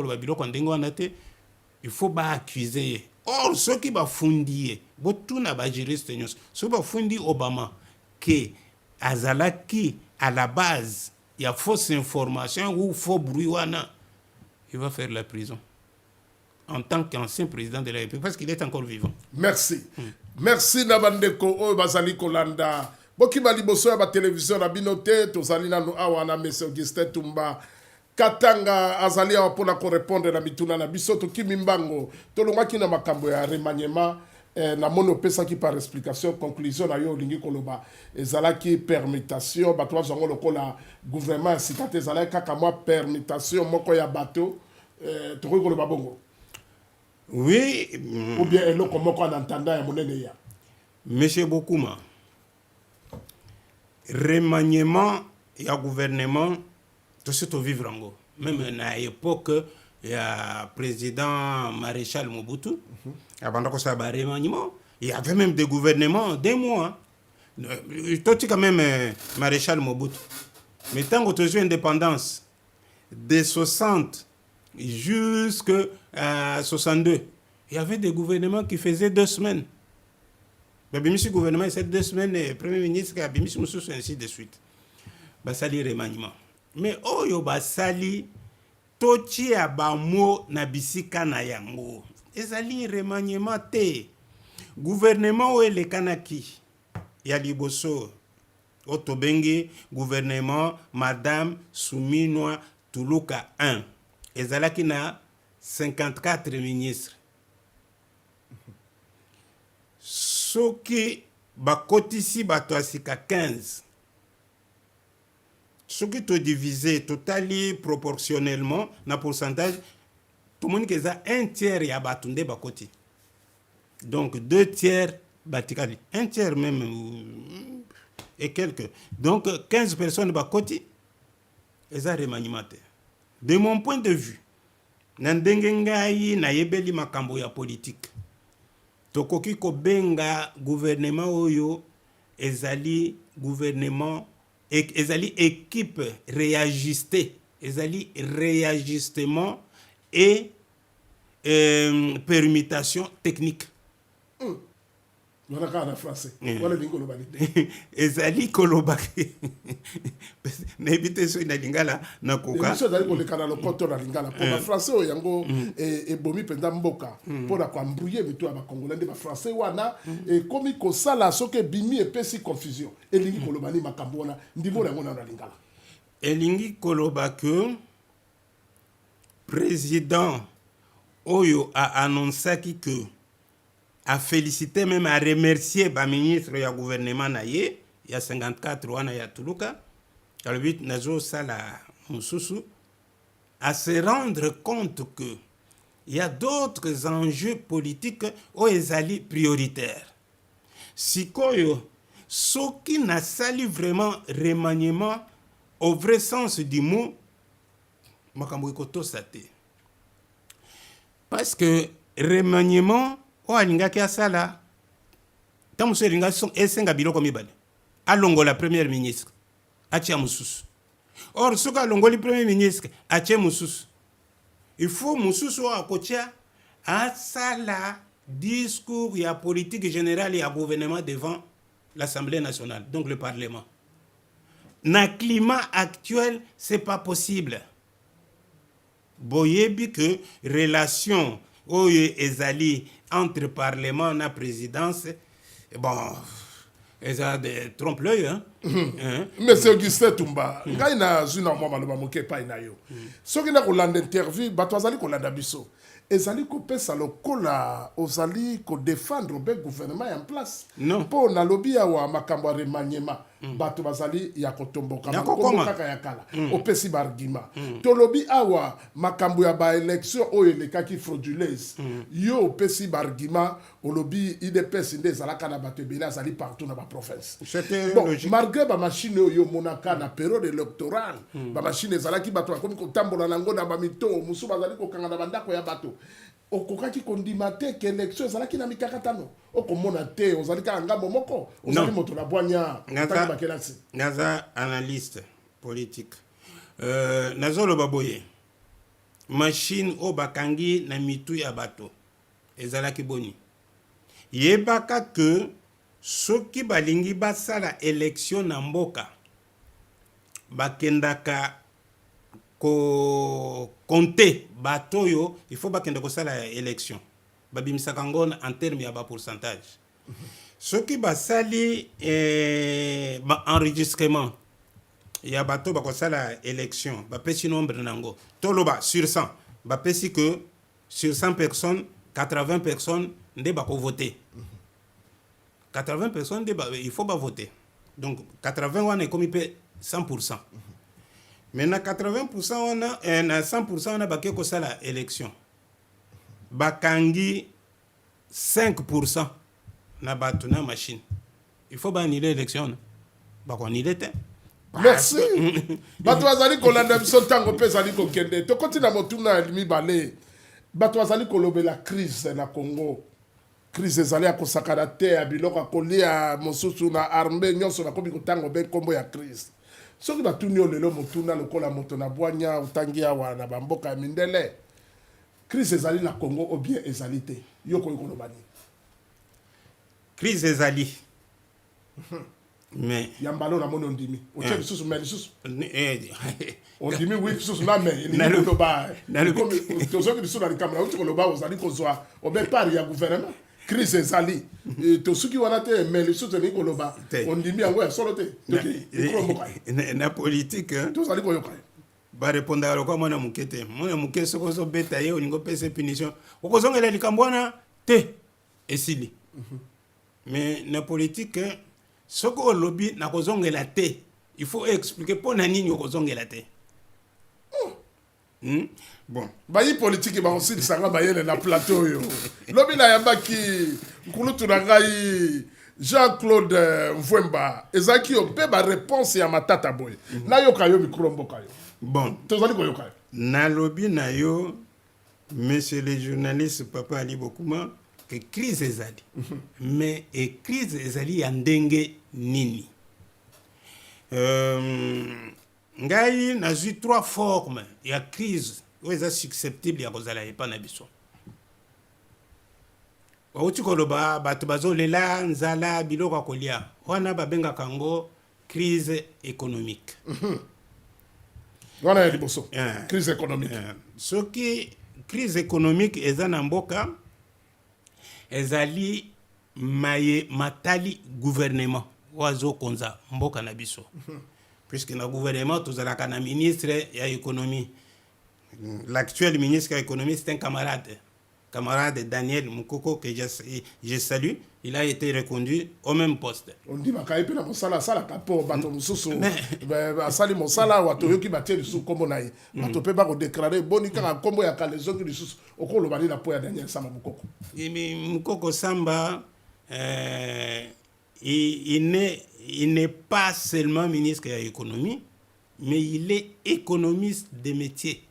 il faut pas accuser. Or, ceux qui va fondiller, tout n'a pas juriste, ceux qui va fondiller Obama, que Azalaki à la base, il y a fausse information ou faux bruit, il va faire la prison en tant qu'ancien président de la République parce qu'il est encore vivant. Merci. Merci Nabandeko o bazali kolanda. Boki bali boso ya télévision na binote tozali na no awa na Monsieur Augustin Tumba Katanga azali awa pona ko répondre na mituna na biso to kimimbango tolongaki na makambo ya remaniement na mono pesa ki par explication conclusion na yo lingi koloba ezalaki permutation bato bazango lokola gouvernement sikate ezalaki kaka mwa permutation moko ya bateau to koloba bongo. Oui. Ou bien eloko moko en entendant ya monene ya. Monsieur Bokuma, remaniement et gouvernement, tout ce qui vivre en go. Même à l'époque, il y a président maréchal Mobutu, avant que ça ait remaniement, il y avait même des gouvernements, des mois. Tout quand même maréchal Mobutu. Mais tant que tu as eu indépendance, des 60 jusqu'à 62, il y avait des gouvernements qui faisaient 2 semaines. Le gouvernement, c'est 2 semaines, le premier ministre, ainsi de suite. Basali remaniement. Mais oyo basali, tochi abamo na bisika na yango. Ezali remaniement te. Gouvernement ou le kanaki. Ya liboso. Otobengi, gouvernement, Madame Souminwa Tuluka 1. Ezalaki na 54 ministres. Soki bakotisi bato asika 15. Soki to divisé totally proportionnellement na pourcentage tout le monde qui a 1/3 ya batunde bakoti. Donc 2/3 batikali, 1/3 même et quelques. Donc 15 personnes bakoti eza remaniement. De mon point de vue, na ndenge ngai na yebeli makambo ya politique. Tokoki ko benga gouvernement oyo ezali gouvernement ezali équipe réajustée, ezali réajustement et permutation technique. Voilà français. Voilà bingo lobani. Ezali kolobaki. Nebite so ina lingala na koka. Monsieur dali kolekana lopoto na lingala pour ba français o yango e bomi penda mboka pour la kwambrouiller bitu ba congolais de ba français wana e komi ko sala soke bimi e pesi confusion. Elingi kolobani makambo na ndimo yango na lingala. Elingi kolobaki président Oyo a annoncé que a félicité même à remercier le ministre du gouvernement naye il y a 54 wana ya Tuluka à le but nazo sala mususu à se rendre compte que il y a d'autres enjeux politiques où ezali prioritaires. Sikoyo soki na sali vraiment remaniement au vrai sens du mot makambo ikoto sate. Parce que remaniement o alingaki asala tamuso elinga esenga biloko mibale alongo la première ministre atia mususu Or soka longoli premier ministre atie mususu. Il faut mususu akotia asala discours ya politique générale et à gouvernement devant l'Assemblée nationale, donc le Parlement. Dans le climat actuel, ce n'est pas possible. Boyebi que relation ezali entre Parlement et présidence, bon, ils ont des trompe-l'œil. Hein? Monsieur Augustin Tumba, ngai na zuna mwa maloba moke pa ina yo. Soki na kolanda interview, bato azali kolanda biso. Ezali kopesa lokola ozali ko défendre be gouvernement en place. Non. Po na lobby wa makambo remaniement. Bato bazali ya kotomboka makombo kaka ya kala. Opesi bargima. To lobby awa makambo ya ba élection oyo lekaki frauduleuse. Yo opesi bargima au lobby IDPS nde zalaka na bato ebele azali partout na ba province. C'était Bon, logique. malgré ba machine oyo monaka na période électorale, ba machine ezalaki bato bakomi kotambola nango na ba mito, musu bazali kokanga na bandako ya bato. Okokaki kondima te ke élection ezalaki na mikakatano. Okomona te ozali kaka ngambo moko, ozali moto na bwanya taki bakelasi. Naza analyste politique. Nazoloba boye. Machine o bakangi na mitu ya bato. Ezalaki boni. Yebaka que soki balingi basala élection na mboka bakendaka ko compter batoyo, il faut bakenda ko sala élection babimisaka ngona en terme ya ba pourcentage. Soki basali ba enregistrement ya bato bako sala élection bapesi nombre nango toloba sur 100 bapesi que sur 100 personnes 80 personnes nde bako voter. 80 personnes, il faut pas voter. Donc 80 on est comme 100%. Maintenant 80% on a 100% on a baké ko sala élection. Bakangi 5% na batuna machine. Il faut pas annuler l'élection. Ba ko annuler te. Merci. Bato azali kolanda biso tango pe zali ko kende. To kontina motuna mi balé. Bato azali kolobe la crise na Congo. Crise ezali ya kosakana te ya biloko akolia mosusu na armée nyonso bakomi kotango be kombo ya crise. Soki batuni yo lelo motuna lokola moto na bwanya utangi awa na bamboka ya mindele. Crise ezali na Congo ou bien ezali te. Yo koyi koloba nini? Crise ezali. Mais yambalo na moni ondimi. Oche bisusu me bisusu. Ondimi oui bisusu na me ni koloba. Tozoki bisusu na likamera uti koloba ozali kozwa obe pari ya gouvernement. Crise ezali. To suki wana te me bisusu ni koloba. Ondimi yango ya solo te. Na politique tozali koyoka. Ba répondre lokwa mwana mukete. Mwana mukete soko zo beta ye oningo pese punition. Okozongela likambo wana te esili. Mais na politique soko lobby na kozongela te. Il faut expliquer pour nani okozongela te. Bon. Bayi politique ba aussi sanga bayele na plateau yo. Lobby na yambaki nkulutu na ngai Jean-Claude Mvwemba ezaki yo pe ba réponse ya matata boy. Na yoka yo micro mboka yo. Bon. Tozali ko yoka. Na lobby na yo monsieur le journaliste Papa Ali Bokuma que crise ezali. Mais et crise ezali ya ndenge nini. Ngai nazwi 3 formes ya crise oyo eza susceptible ya kozala epa na biso. Wauti koloba bato bazolela nzala biloko ya kolia wana babengaka yango crise économique. Wana ya liboso crise économique. Soki crise économique eza na mboka ezali matali gouvernement wazo konza mboka na biso. Puisque na gouvernement tozalaka na ministre ya économie. L'actuel ministre de l'économie c'est un camarade Daniel Mukoko que je salue. Il a été reconduit au même poste. On dit makaye pe na mosala sala kapo bato mususu asali mosala wato yoki batie sous kombo naye bato pe ba ko déclarer boni kaka kombo ya kalezo ki lisusu okolo bali na po ya Daniel Samba Mukoko. Mukoko Samba il n'est pas seulement ministre de l'économie, mais il est économiste de métier.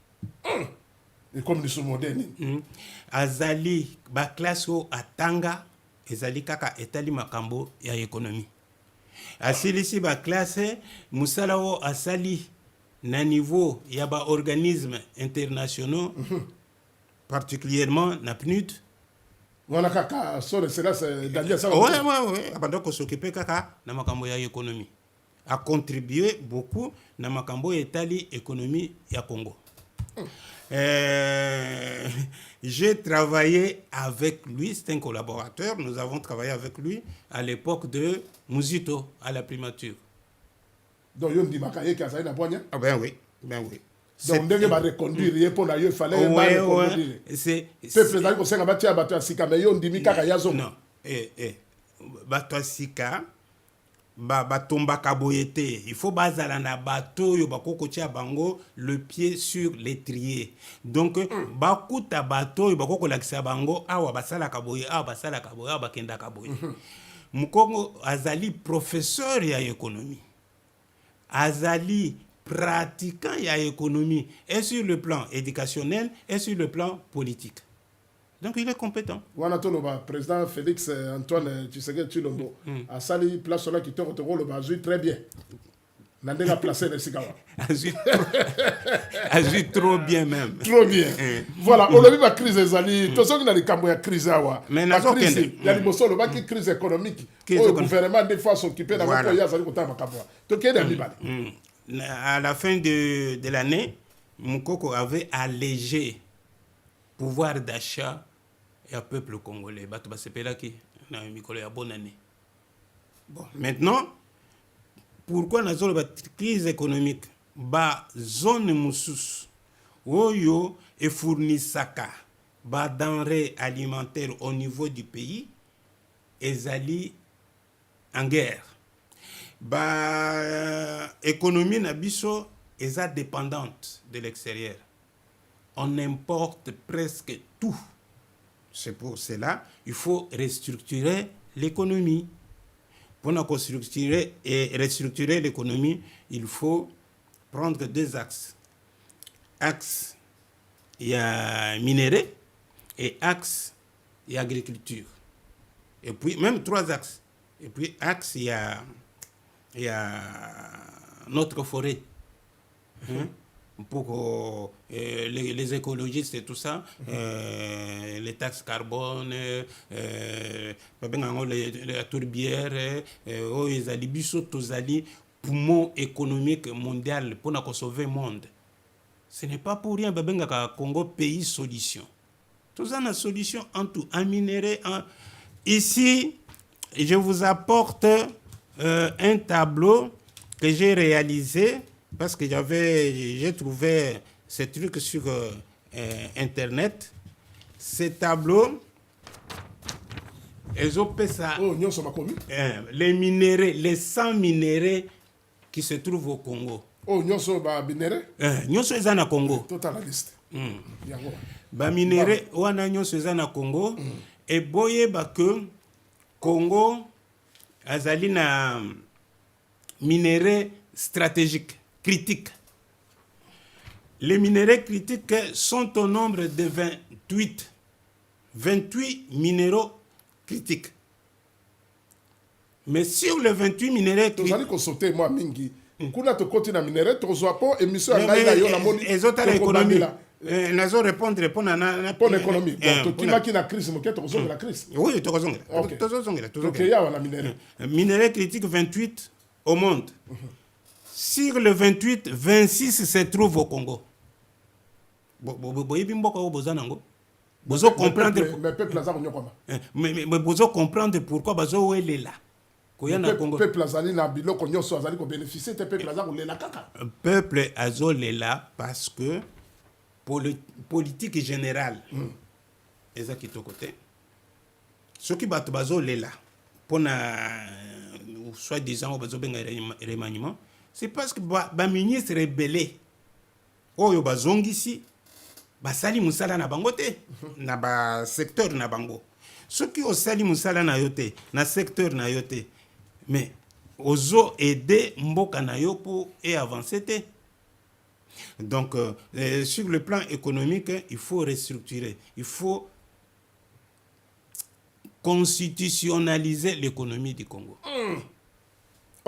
Et comme nous sommes modernes. Azali, ba classe o atanga, ezali kaka etali makambo ya économie. Asili si ba classe, musala o asali, na niveau ya ba organismes internationaux particulièrement na PNUD. wana kaka son excellence Daniel Saba Ouais, abanda ko s'occuper kaka na makambo ya économie, a contribué beaucoup na makambo etali économie ya Congo. J'ai travaillé avec lui, c'est un collaborateur, nous avons travaillé avec lui à l'époque de Muzito à la primature. donc yo ndimaka ye kazali na bwanya Ah ben oui. donc ndenge ba reconduire ye pona yo fallait ba reconduire c'est peuple ezali kosenga batia bato ya sika mais yo ndimi kaka yazo non bato ya sika batombaka boye te, il faut bazala na bato yo bakokotia bango le pied sur l'étrier, donc bakuta bato yo bakokolakisa bango awa basalaka boye awa bakendaka boye. Mukongo azali professeur ya économie, azali pratiquant ya économie, et sur le plan éducationnel et sur le plan politique. Donc il est compétent. wana toloba président Félix Antoine Tshisekedi Tshilombo asali place là qui te retrouve le bazui très bien na ndenge placé le sikawa Agit trop bien même. trop bien voilà olobi ba crise ezali tosoki na likambo ya crise awa Mais ba nazo crise kende. ya liboso loba ki crise économique Crise au économique. gouvernement des fois s'occuper na Voilà. ko ya zali kotama kabwa to kende mibale À la fin de l'année, Moukoko avait allégé pouvoir d'achat et au peuple congolais. Bato basepela ki na mikolo ya bonne année. Bon, maintenant, pourquoi nous avons une crise économique? Ba zone moussous, oyo et fournissaka, ba denrées alimentaires au niveau du pays, ezali en guerre. Ba économie na biso est dépendante de l'extérieur. On importe presque tout. C'est pour cela il faut restructurer l'économie. Pour restructurer l'économie, il faut prendre deux axes. Axe, il y a minerai et axe, il y a agriculture. Et puis, même trois axes. Et puis, axe, il y a notre forêt. Pour les écologistes et tout ça, les taxes carbone, la tourbière, les alibis poumon économique mondial pour nous sauver le monde. Ce n'est pas pour rien que Congo pays solution. Tout ça une solution en tout, en minerai. Ici, je vous apporte un tableau que j'ai réalisé parce que j'ai trouvé ce truc sur Internet. Ce tableau, les minéraux, les 100 minéraux qui se trouvent au Congo. nyonso ba minéraux nyonso eza na Congo. total la liste yango Ba minéraux wana nyonso eza na Congo et boyeba que Congo azali na minéraux stratégiques critiques. Les minéraux critiques sont au nombre de 28 minéraux critiques. Mais sur les 28 minéraux critiques, tozali kosote mwa mingi kuna tokoti na minéraux tozwa po émission ya ngai na yo na moni ezotala économie. Nazo répondre pour pour l'économie bon tokimaki na crise moke tokozongela crise oui tozozongela donc ya wana minéraux minéraux critiques 28 au monde. Sur le 28, 26 se trouvent au Congo. Vous comprendre mais peuple azali nyokoma mais vous comprendre pourquoi bazo est là. Peuple azali na biloko nyonso azali ko bénéficier te peuple azali kolela kaka Peuple azol est là parce que pour le politique générale eza kitoko te. Ce qui bato bazo est là pour na soit disant bazo benga remaniement, c'est parce que ba ministre rebelle oyo bazongisi basali musala na bango te na ba secteur na bango. Ce qui osali musala na yote na secteur na yote mais ozo aider mboka na yo pour avancer te. Donc sur le plan économique, il faut restructurer, il faut constitutionnaliser l'économie du Congo.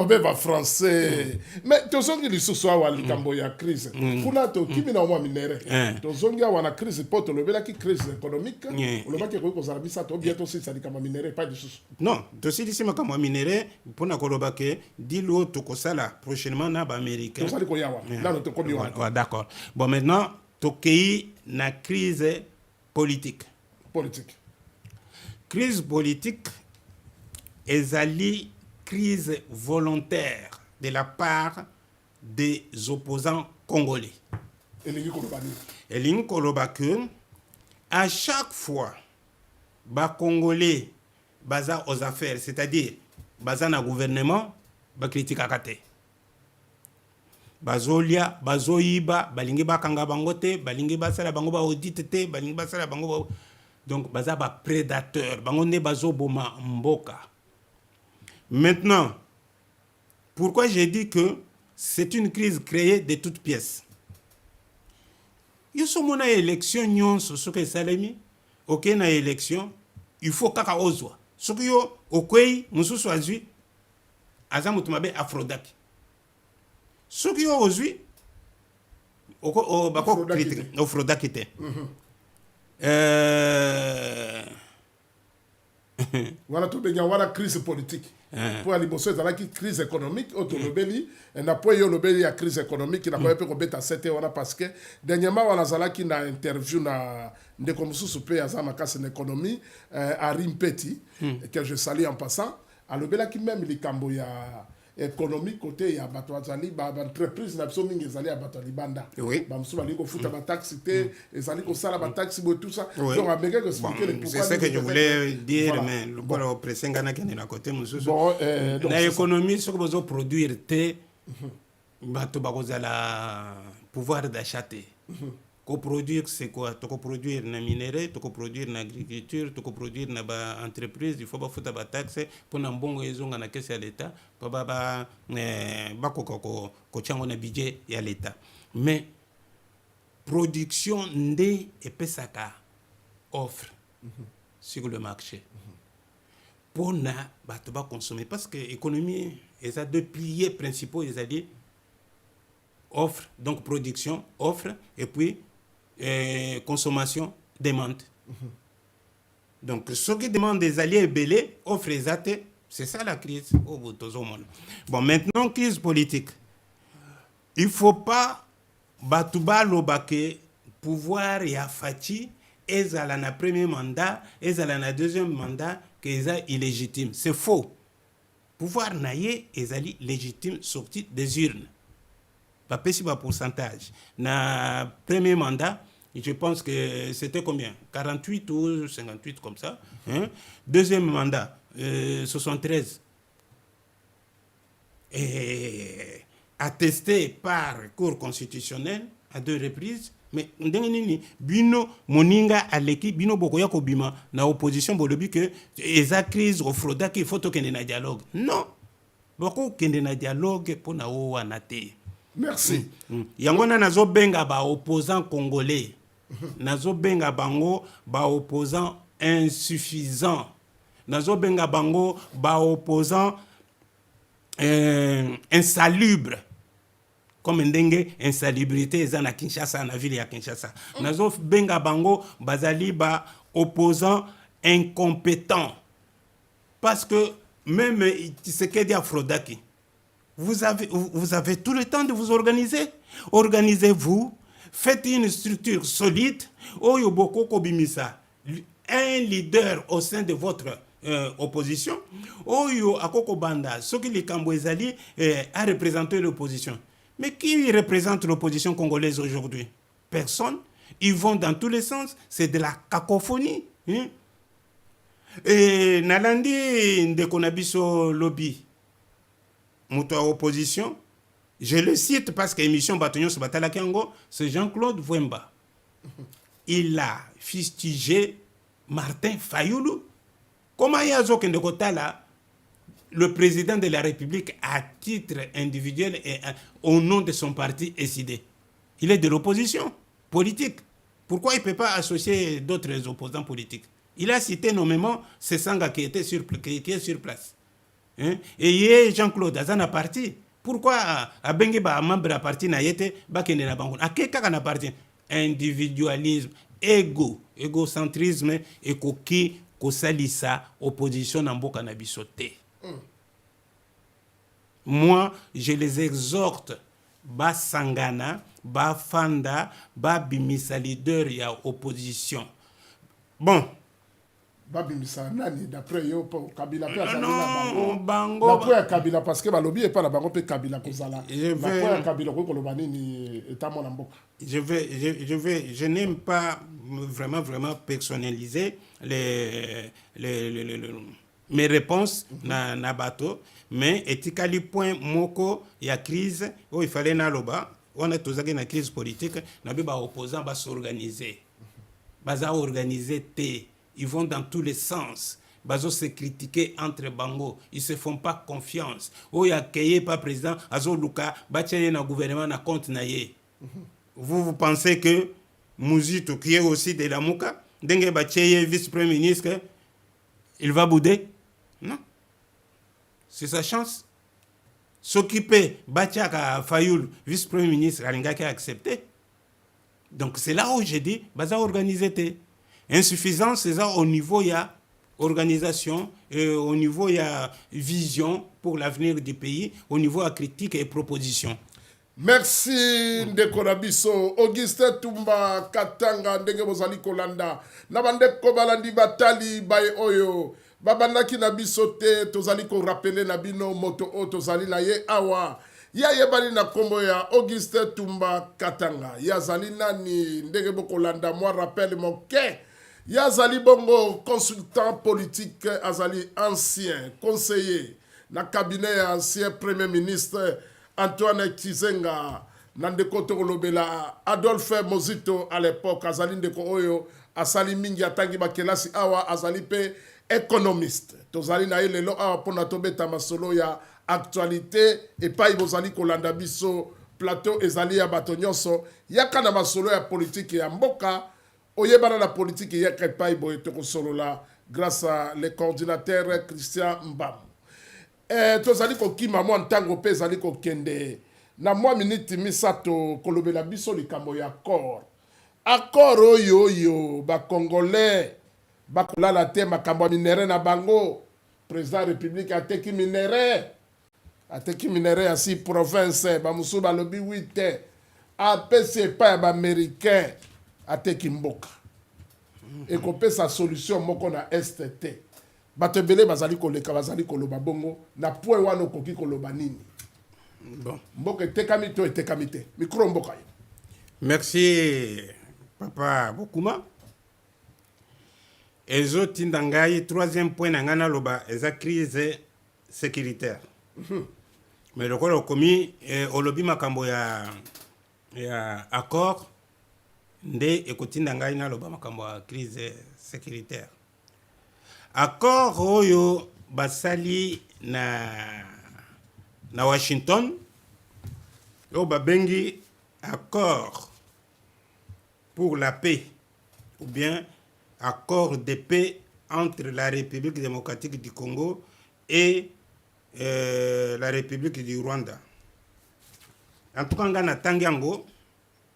obeba français mais tozongi lisusu awa likambo ya crise kuna tokimi na omwa minere tozongi awa na crise po tolobelaki crise économique olobaki ekoki kozala misato bien tosilisa likambo minere pa lisusu non tosilisi makambo ya minere mpona koloba ke dilo oyo tokosala prochainement na baaméricain tozali koyawa nano tokomi wana d'accord bon maintenant tokei na crise politique crise politique ezali crise volontaire de la part des opposants congolais. Elingi koloba que à chaque fois ba congolais baza aux affaires, c'est-à-dire baza na gouvernement, ba critique akate. Bazolia, bazoyiba, balingi bakanga bango te, balingi basala bango ba audit te, balingi basala bango ba... Donc baza ba prédateur, bango ne bazo boma mboka. Maintenant, pourquoi j'ai dit que c'est une crise créée de toutes pièces? Il y a une élection, ce que salami, ok, na élection, il faut kaka ozwa. Ce que yo, ok, musu soazui, azamutumabe afrodaki. Ce que yo ozui, bako critique, afrodaki te. Voilà tout bien, voilà crise politique. Pour aller bosser dans la crise économique, autolobeli, et n'a pas eu l'obéli à crise économique, il n'a pas pu rebêter à 7 heures parce que dernièrement on a zala qui n'a interview na de comme sous paye à Zamakas en économie à Rimpeti que je salue en passant, à l'obéla qui même les Camboya économique côté ya bato azali ba entreprise na biso mingi ezali ya bato libanda ba msu bali ko futa ba taxi te ezali ko sala ba taxi bo tout ça donc ameka que expliquer le pourquoi c'est ce que je voulais dire mais le bon pressenga na kende na côté mususu na économie ce que besoin produire te bato ba kozala pouvoir d'achat te coproduire c'est quoi? Tu coproduire na minerai, tu coproduire na agriculture, tu coproduire na ba entreprise, il faut ba futa ba taxe pour na mbongo ezonga na caisse ya l'état, ba ko chango na budget ya l'état. Mais production nde epesaka offre sur le marché. Pour na bato ba consommer parce que l'économie est à deux piliers principaux, ils allaient offre, donc production, offre et puis consommation, demande. Donc, ce qui demande des alliés belés, offre les athées, c'est ça la crise au bout de tout le monde. Bon, maintenant, crise politique. Il ne faut pas batouba l'obake pouvoir et affachi, et à la premier mandat, et à la deuxième mandat, qu'ils sont illégitimes. C'est faux. Pouvoir naïe, ils sont légitimes sortis des urnes. Pas petit pourcentage. Dans le premier mandat, je pense que c'était combien? 48 ou 58 comme ça. Hein? Deuxième mandat, 73. Et attesté par la Cour constitutionnelle à 2 reprises. Mais bino moninga aleki bino bokoya kobima na opposition bolobi que eza crise au fraude qu'il faut qu'il na dialogue. Non. Boko kende na dialogue pour na o anate. Merci. Yangona nazo benga ba opposants congolais. Nazo benga bango ba opposants insuffisants. Nazo benga bango ba opposants insalubres. Comme ndenge insalubrité eza na Kinshasa na ville ya Kinshasa. Nazo benga bango bazali ba opposants incompétents. Parce que même Tshisekedi Afrodaki, vous avez tout le temps de vous organiser. Organisez-vous, faites une structure solide. Oyoboko Kobimisa, un leader au sein de votre opposition. Oyo Akoko Banda, ce qui les Kambouezali a représenté l'opposition. Mais qui représente l'opposition congolaise aujourd'hui? Personne. Ils vont dans tous les sens. C'est de la cacophonie. Hein? Et Nalandi Ndekonabiso Lobby. Mouto opposition, je le cite parce que l'émission Bâtonnion sur Batalakango, c'est Jean-Claude Vouemba. Il a fustigé Martin Fayoulou. Comment Yazo Kendekotala, le président de la République, à titre individuel et au nom de son parti, SID. Il est de l'opposition politique. Pourquoi il ne peut pas associer d'autres opposants politiques? Il a cité nommément Sessanga qui est sur place. hein? Et yé Jean-Claude azana parti. Pourquoi a bengi ba membre à parti na yete ba kende na bango? A ke kaka na parti? Individualisme, égocentrisme et koki kosalisa opposition na mboka na biso te. Moi, je les exhorte ba sangana, ba fanda, ba bimisa leader ya opposition. Bon, babimisa nani d'après yo po Kabila pe azali non, na bango d'après ya Kabila parce que balobi epa na bango pe Kabila kozala Je vais- d'après ya Kabila ko koloba nini etamo na mboka. je n'aime pas vraiment personnaliser mes réponses na bateau, mais etikali point moko ya crise où il fallait na loba, on a tozaki na crise politique, na ba opposants ba s'organiser. Baza organiser te, ils vont dans tous les sens. Bazo se critiquer entre bango, ils se font pas confiance. O ya keye pas président, azo luka, bacheye na gouvernement na compte na ye. Vous pensez que Mouzito, qui est aussi de la Mouka, Dengue Bacheye, vice-premier ministre, il va bouder? Non. C'est sa chance. S'occuper, Bachaka Fayoul, vice-premier ministre, Alinga qui a accepté. Donc c'est là où j'ai dit, baza organiser te. Insuffisant, c'est ça au niveau il y a organisation, et au niveau il y a vision pour l'avenir du pays, au niveau à critique et proposition. Merci ndeko na biso Augustin Tumba Katanga ndenge bozali kolanda na bandeko balandi batali baye oyo babandaki na biso te tozali ko rappeler na bino moto o tozali na ye awa ya yebali na kombo ya Augustin Tumba Katanga ya zali nani ndenge bokolanda moi rappel moke ya zali bongo consultant politique azali ancien conseiller na cabinet ya ancien premier ministre Antoine Kizenga nandeko tokolobela Adolphe Mozito à l'époque azali ndeko oyo asali mingi atangi bakelasi awa azali pe économiste tozali na ye lelo awa pona tobeta masolo ya actualité epai bozali kolanda biso plateau ezali ya bato nyonso yaka na masolo ya politique ya mboka oyebana na politique yaka epai boye tokosolola grâce à le coordinateur Christian Mbam. Tozali kokima mwa ntango pe ezali kokende na mwa miniti misato kolobela biso likambo ya accord oyo bakongolais bakolala te makambo ya minere na bango président république ateki minere ya 6 province bamosusu balobi 8 te apesi epai ya baaméricain ateki mboka ekopesa solution moko na este te bato ebele bazali koleka bazali koloba bongo na point wana okoki koloba nini Bon. mboka etekami to etekami te mikro mboka yo. Merci, Papa Bokuma. Ezo Tindangai, troisième point, nangana loba, eza crise sécuritaire. Mais le rôle commis, au lobby makambo ya accord, nde ekotindangai na loba makambo ya crise sécuritaire. Accord oyo basali na Washington, yo babengi accord pour la paix, ou bien accord de paix entre la République démocratique du Congo et la République du Rwanda. En tout cas, on a tangiango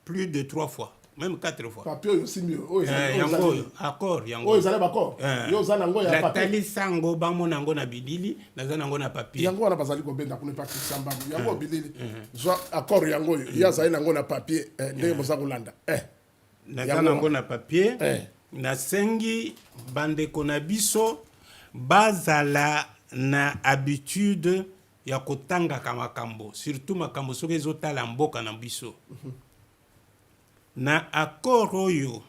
plus de 3 fois, même 4 fois. Papier aussi mieux. Accord, yango. Oh, ils allaient d'accord. Yo zanango ya La papier. tali sango bango nango na bilili, na zanango na papier. Yango wana bazali kobenda kuna pa kisamba. Yango bilili. Zo accord yango ya zali nango na papier ndenge boza kolanda. Na zanango na papier. Na sengi bandeko na biso bazala na habitude ya kotanga makambo, surtout makambo soki ezotala mboka na biso. Na accord oyo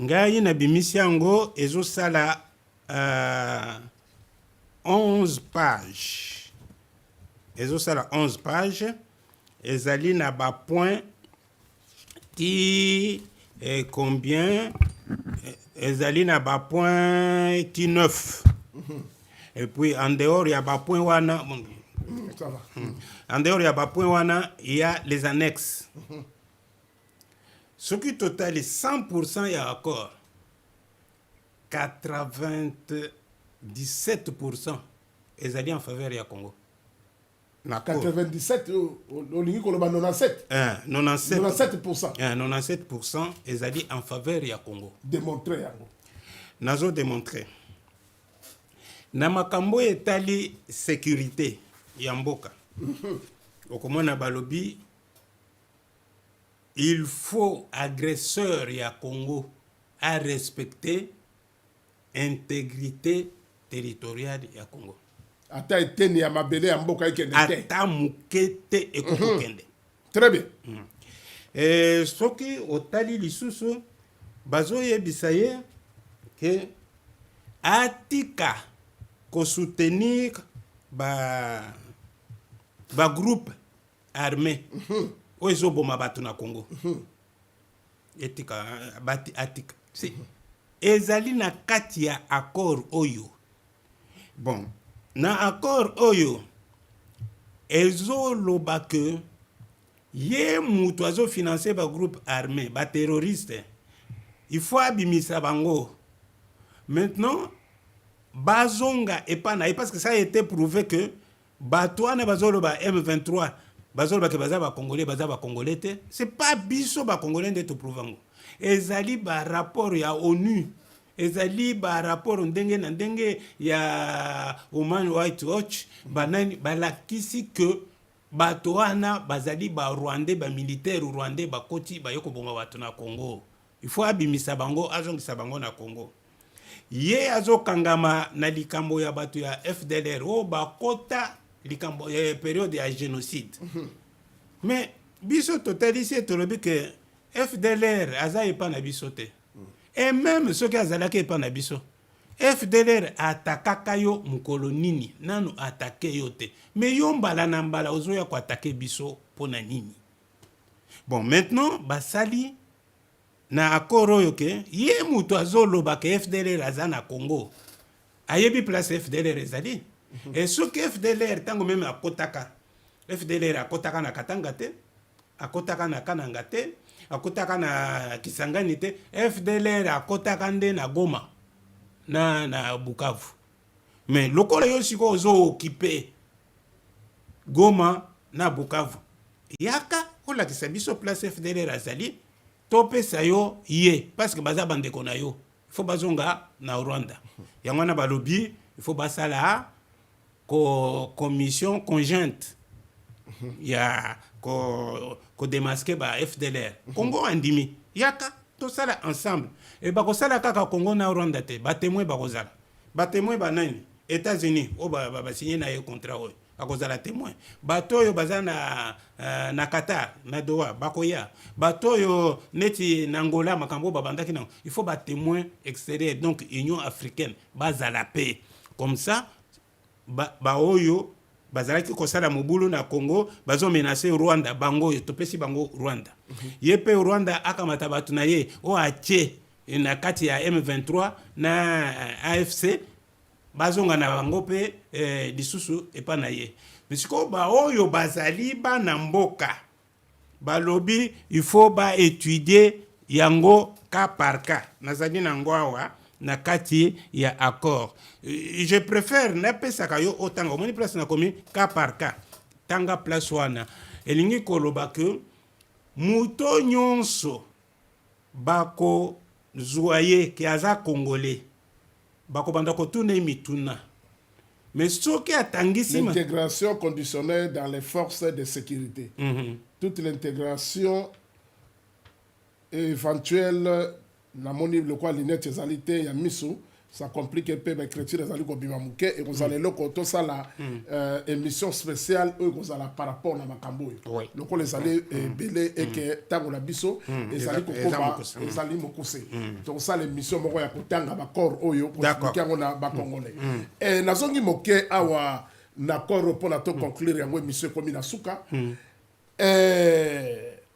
ngai na bimisi yango ezosala 11 pages. Ezosala 11 pages. Ezali na ba point ti combien ezali na ba point ti 9. Et puis en dehors il y a ba point wana Ça va. en dehors il y a ba point wana il y a les annexes. Ce qui total est 100% et accord. 97% ezali en faveur ya Congo. Na accord 97 olingi koloba 97 97% 97% ezali en faveur ya Congo. démontrer yango Nazo démontrer na makambo etali sécurité ya mboka. Okomona balobi il faut agresseur ya Congo à respecter intégrité territoriale ya Congo. ata eteni ya mabele ya mboka ekende te Ata mukete ekokokende. très bien Soki otali lisusu bazoyebisa ye ke atika ko soutenir ba groupe armé oyo ezoboma bato na Congo. Etika bati atika si ezali na kati ya accord oyo. Bon, na accord oyo ezoloba ke ye mutu azofinanse ba groupe armé ba terroriste il faut abimisa bango. Maintenant bazonga epana parce que ça a été prouvé que bato wana bazoloba M23 bazoloba ke baza ba congolais te, c'est pas biso ba congolais nde to prouvango. Ezali ba rapport ya ONU, ezali ba rapport ndenge na ndenge ya Human Rights Watch banani balakisi que bato wana bazali ba Rwandais ba militaire Rwandais ba koti ba yoko bonga bato na Congo. Il faut abimisa bango azongisa bango na Congo. Ye azokangama na likambo ya bato ya FDLR o bakota likambo ya période ya génocide. Mais biso totalisi tolobi que FDLR aza epa na biso te. Et même soki azalaki epa na biso, FDLR atakaka yo mukolo nini nanu atake yo te. Mais yo mbala na mbala ozoya ko atake biso pona nini. Bon, maintenant basali na accord oyo ke ye mutu azoloba ke FDLR aza na Congo ayebi place FDLR ezali. Et soki FDLR tango meme akotaka FDLR akotaka na Katanga te, akotaka na Kananga te, akotaka na Kisangani te, FDLR akotaka nde na Goma na Bukavu. Mais lokola yo siko ozo occupé Goma na Bukavu, yaka kolakisa biso place FDLR azali topesa yo ye parce que baza bandeko na yo. Il faut bazonga na Rwanda. Yango na balobi il faut basala commission conjointe ya ko démasquer ba FDLR. Congo andimi yaka to sala ensemble et ba ko sala kaka Congo na Rwanda te ba témoin ba kozala ba témoin ba nani États-Unis o ba signer na ye contrat oyo akozala témoin bato oyo baza na Qatar na Doha bakoya bato oyo neti na Angola makambo babandaki nango il faut ba témoin extérieur donc Union africaine bazala paix comme ça ba oyo bazalaki kosala mobulu na Congo bazo menacer Rwanda bango yo topesi bango Rwanda yepe Rwanda akamata batu na ye o ache na kati ya M23 na AFC bazonga na bango pe lisusu epa na ye misiko ba oyo bazali ba na mboka balobi il faut ba étudier yango cas par cas nazali na ngwawa na kati ya accord. Je préfère napesaka yo otanga moni place na komi cas par cas tanga place wana elingi koloba ke muto nyonso bako zoye ki aza congolais bako banda ko tuna mituna mais soki atangisi l'intégration conditionnelle dans les forces de sécurité. Toute l'intégration éventuelle na moni le quoi l'inette ezalité ya miso ça complique un peu mais chrétien ezali ko bima muke et vous allez loko to ça la émission spéciale eux vous allez par rapport na makambo le quoi les allez belé et que tango la biso ezali ko koba ezali mokuse donc ça l'émission moko ya kotanga ba corps oyo ko expliquer na ba congolais et nazongi moke awa na corps pour na to conclure yango émission comme na suka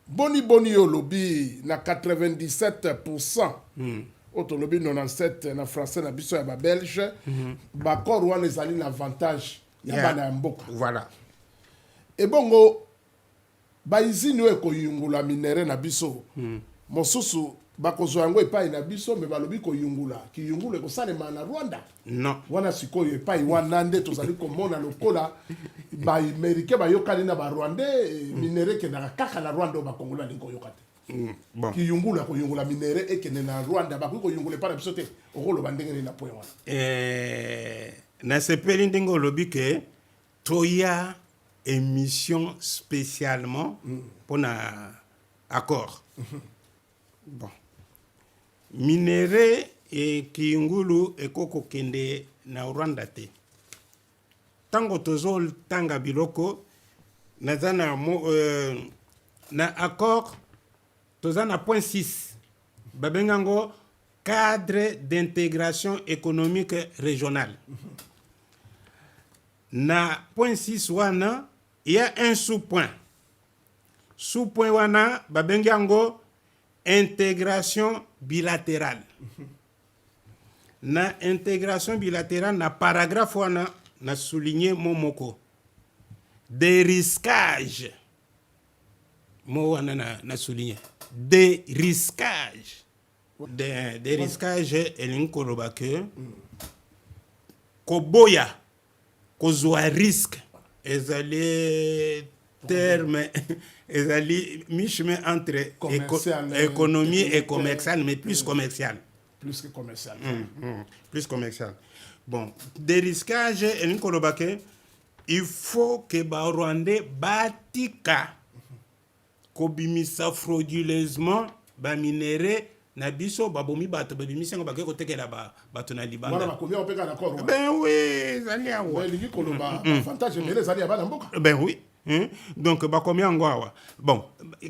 boni yo lobby na 97% auto lobby 97 na français na biso ya ba belge ba corps wana ezali l'avantage ya bana ya mboka voilà et bongo ba izini we ko yungula minere na biso mosusu bakozwa yango epai na biso me balobi koyungula kiyungula ekosalema na Rwanda Non. wana sikoyo epai wana nde tozali komona lokola baamérikain bayokani na barwandais minere ekendaka kaka na Rwanda oyo bakongolo balingi koyoka te. Bon. kiyungula koyungula minere ekende na Rwanda bakoki koyungula epai na biso te okoloba ndenge nini na point wana. Nasepeli ndenge olobi ke toya émission spécialement pour na accord. Bon. Minere e kiyungulu ekoko kende na Rwanda te. Tango tozol tanga biloko nazana na accord tozana point 6 babengango cadre d'intégration économique régionale. Na point 6 wana il y a un sous-point. Sous-point wana babengango intégration bilatérale. Na intégration bilatérale na paragraphe wana na souligné momoko. Dérisquage. Mo wana na souligné. Dérisquage. Dérisquage elingi koloba ke koboya kozwa risque ezali terme ezali mi-chemin entre économie et commercial, mais plus commercial. Plus que commercial. Plus commercial. Bon, dérisquage elingi koloba ke il faut que ba Rwandais batika kobimisa frauduleusement ba minéré na biso babomi bato babimisa ngo bakeko tekela bato na Libanda. Voilà bakomi on peut ka d'accord. Ben oui, zali awa. Elingi koloba avantage mais les alliés bana mboka. Ben oui. Donc bakomi ngo awa. Bon,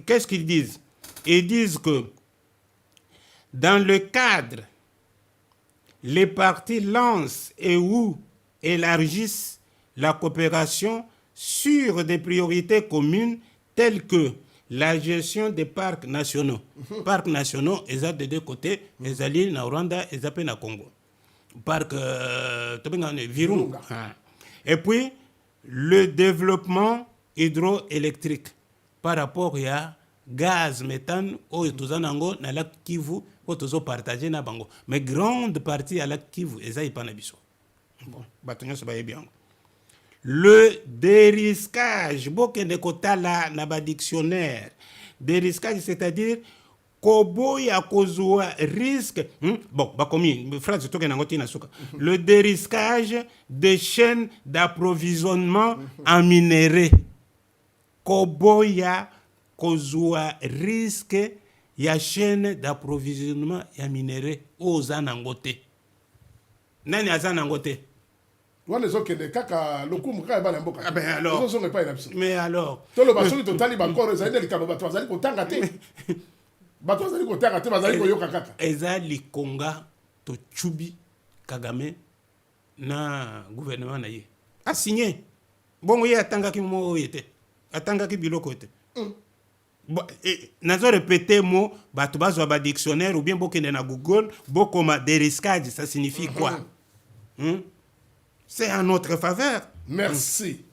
qu'est-ce qu'ils disent? Ils disent que dans le cadre les parties lancent et ou élargissent la coopération sur des priorités communes telles que la gestion des parcs nationaux. Parcs nationaux, ils ont de deux côtés, ils allaient na Rwanda, ils appellent na Congo. Parc Virunga. Et puis, le développement hydroélectrique par rapport à gaz, méthane, ou tout na lac Kivu, ou tout partagé na bango. Mais grande partie à lac Kivu, ils ont pas na biso. Bon, bâtonnier se baye bien. Le dérisquage, bokende kotala na ba dictionnaire. Dérisquage, c'est-à-dire koboya kozwa risque. Bon, bakomi, phrase toke nangoti na suka. Le dérisquage des chaînes d'approvisionnement en minerais. Koboya kozwa risque ya chaîne d'approvisionnement en minerais aux anangote. Nani azanangote? Kaka lokumu kaka bana mboka. Ah ben alors. Mais alors. Tolo basoli totali bakoro ezali likabo bato bazali kotanga te. Bato bazali kotanga te bazali koyoka kaka. Ezali konga to chubi Kagame na gouvernement na ye. A signé. Bongo ye atanga ki mo yete. Atanga ki biloko yete. Bon, nazo répéter mot bato bazwa ba dictionnaire ou bien bokende na Google bokoma dérisquage ça signifie quoi? C'est en notre faveur. Merci.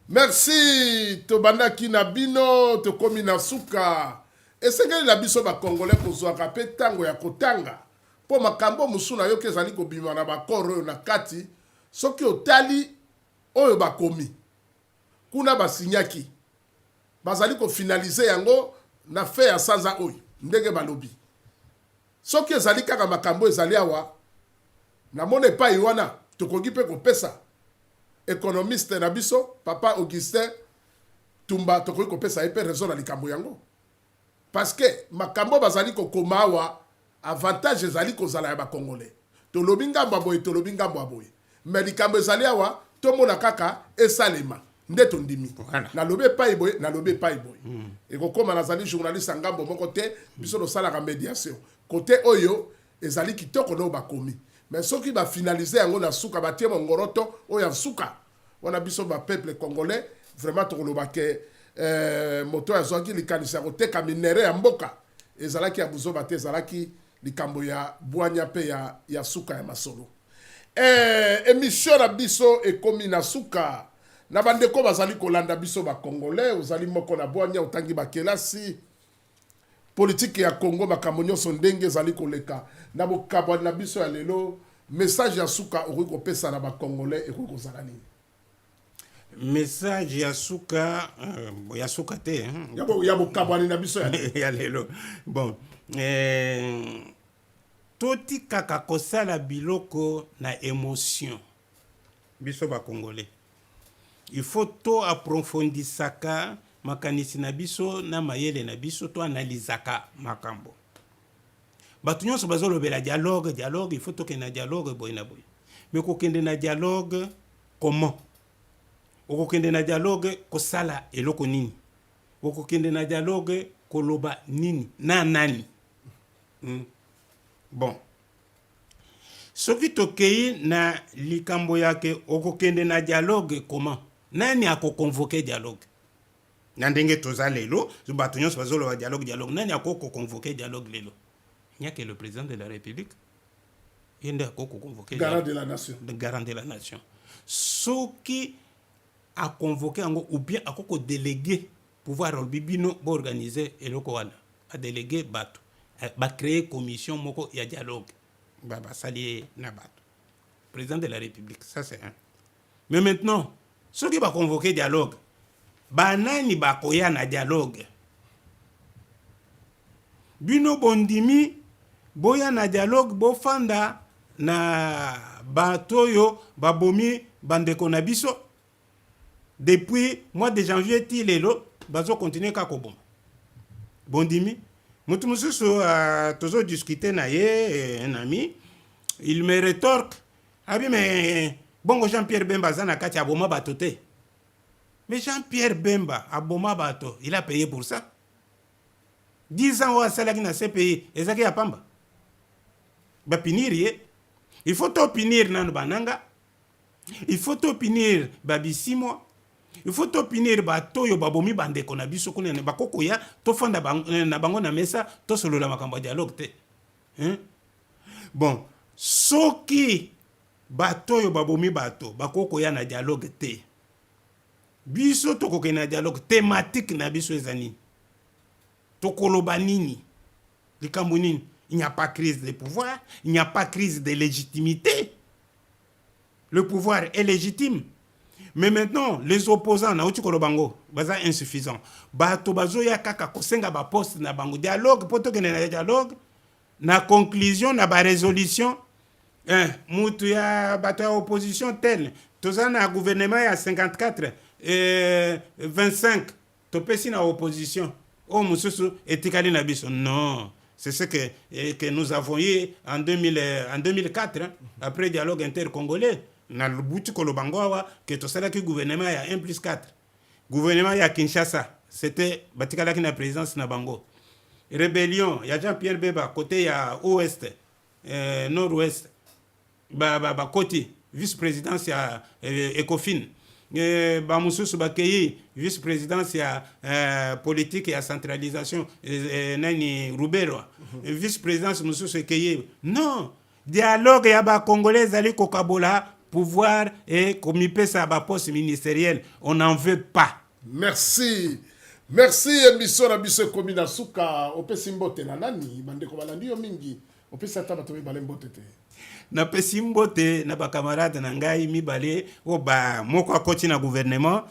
Merci. Tobandaki na bino, tokomi na suka. Esengeli na biso ba Congolais kozwaka pe tango ya kotanga. Po makambo musuna yo kezali kobima na bakoro oyo na kati, soki otali oyo bakomi. Kuna basinyaki. Bazali ko finaliser yango na fe ya sanza oyo. Ndenge balobi. Soki ezali kaka makambo ezali awa, na mone pa iwana tokoki pe kopesa économiste na biso papa Augustin Tumba tokoki kopesa epe raison na likambo yango parce que makambo bazali kokoma awa avantage ezali kozala ya bakongolais tolobi ngambo aboye tolobi ngambo aboye mais likambo ezali awa tomona kaka esalema nde tondimi nalobi epai boye nalobi epai boye ekokoma nazali journaliste ngambo moko te biso tosalaka médiation côté oyo ezali kitoko no bakomi. Mais ceux qui va finaliser yango na suka batie mongoroto oya suka wana biso ba peuple congolais vraiment tolobake moto azwaki likanisa koteka minere ya mboka ezalaki ya buzo bate ezalaki likambo ya bwanya pe ya suka ya masolo émission na biso ekomi na suka na bandeko bazali kolanda biso ba congolais ozali moko na bwanya utangi ba kelasi politique ya Congo makambo nyonso ndenge ezali koleka na bokabwani na biso ya lelo message ya suka okoki kopesa na bakongolais ekoki kozala nini? Message ya suka te ya bokabwani na biso ya lelo bon totikaka kosala biloko na émotion biso bakongolais. Il faut to approfondisaka makanisi na biso na mayele na biso to analizaka makambo. Bato nyonso bazolobela dialogue, il faut tokende na dialogue boye na boye. Mais kokende na dialogue comment? Okokende na dialogue kosala eloko nini? Okokende na dialogue koloba nini? Na nani? Bon. Soki tokei na likambo yake okokende na dialogue comment? Nani akokonvoke dialogue? Nandenge toza lelo, bato nyonso bazoloba dialogue. Nani akokonvoke dialogue lelo? Il n'y a que le président de la République. Il y a convoqué garant de la nation. Le garant de la nation. Ce qui a convoqué ou bien a délégué pouvoir au bibino pour organiser et le Kowana a délégué bato a créé commission moko ya dialogue baba sali na bato président de la République, ça c'est un. Mais maintenant ceux qui va convoquer dialogue banani bakoya na dialogue bino bondimi boya na dialogue bofanda na batoyo babomi bandeko na biso depuis mois de janvier ti lelo bazo continuer ka koboma bondimi mutu mususu tozo discuter na ye un ami il me rétorque abi mais bongo Jean-Pierre Bemba zana kati aboma bato te. Mais Jean-Pierre Bemba aboma bato il a payé pour ça 10 ans à salaki na CPI ezaki ya pamba ba pinir ye. Il faut to pinir nanu bananga, il faut to pinir babisimo, il faut to pinir batoyo babomi bandeko na biso kuna ne bakoko ya to fanda na bango na mesa to solo la makambo dialogue te. Bon, soki batoyo babomi bato bakoko ya na dialogue te. Biso to koke na dialogue thématique na biso ezani. To koloba nini? Likambo nini? Il n'y a pas crise de pouvoir, il n'y a pas crise de légitimité. Le pouvoir est légitime. Mais maintenant, les opposants, na uti kolobango, baza insuffisant. Bato bazo ya kaka kosenga ba poste na bango dialogue, poto kene na dialogue, na conclusion na ba résolution, mutu ya bato ya opposition tel, toza na gouvernement ya 54 25, topesi na opposition. Oh mususu etikali na biso. Non. C'est ce que nous avons eu en 2004, après dialogue intercongolais. Na lubuti kolobangoa que to sala ki gouvernement ya 1+4. Gouvernement ya Kinshasa, c'était batikala ki na présidence na bango. Rébellion, ya Jean-Pierre Bemba côté ya ouest, nord-ouest. Ba côté vice-présidence ya Ecofin. Ba mususu bakei vice-présidence ya politique ya centralisation nani Rubero. Vice-présidence mususu ekeye. Non, dialogue ya ba congolais ali kokabola pouvoir et comme il peut ça ba poste ministériel, on n'en veut pas. Merci. Merci émission na biso komina suka opesi mbote na nani bandeko balandi yo mingi opesi ata bato mibale mbote te. Na pesi mbote na ba camarade na ngai mibale o ba moko akoti na gouvernement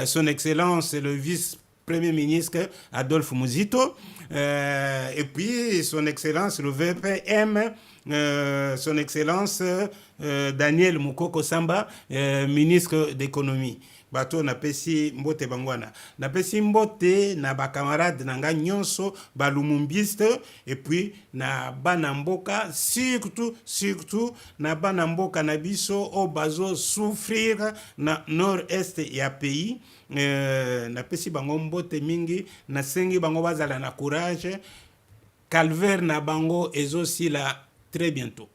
son excellence le vice-premier ministre Adolphe Muzito et puis son excellence le VPM son excellence Daniel Mukoko Samba ministre d'économie. Bato na pesi mbote bangwana na pesi mbote na ba camarade na nga nyonso ba lumumbiste et puis na bana mboka surtout na bana mboka na biso o bazo souffrir na nord-est ya pays na pesi bango mbote mingi na sengi bango bazala na courage calvaire na bango ezosila très bientôt.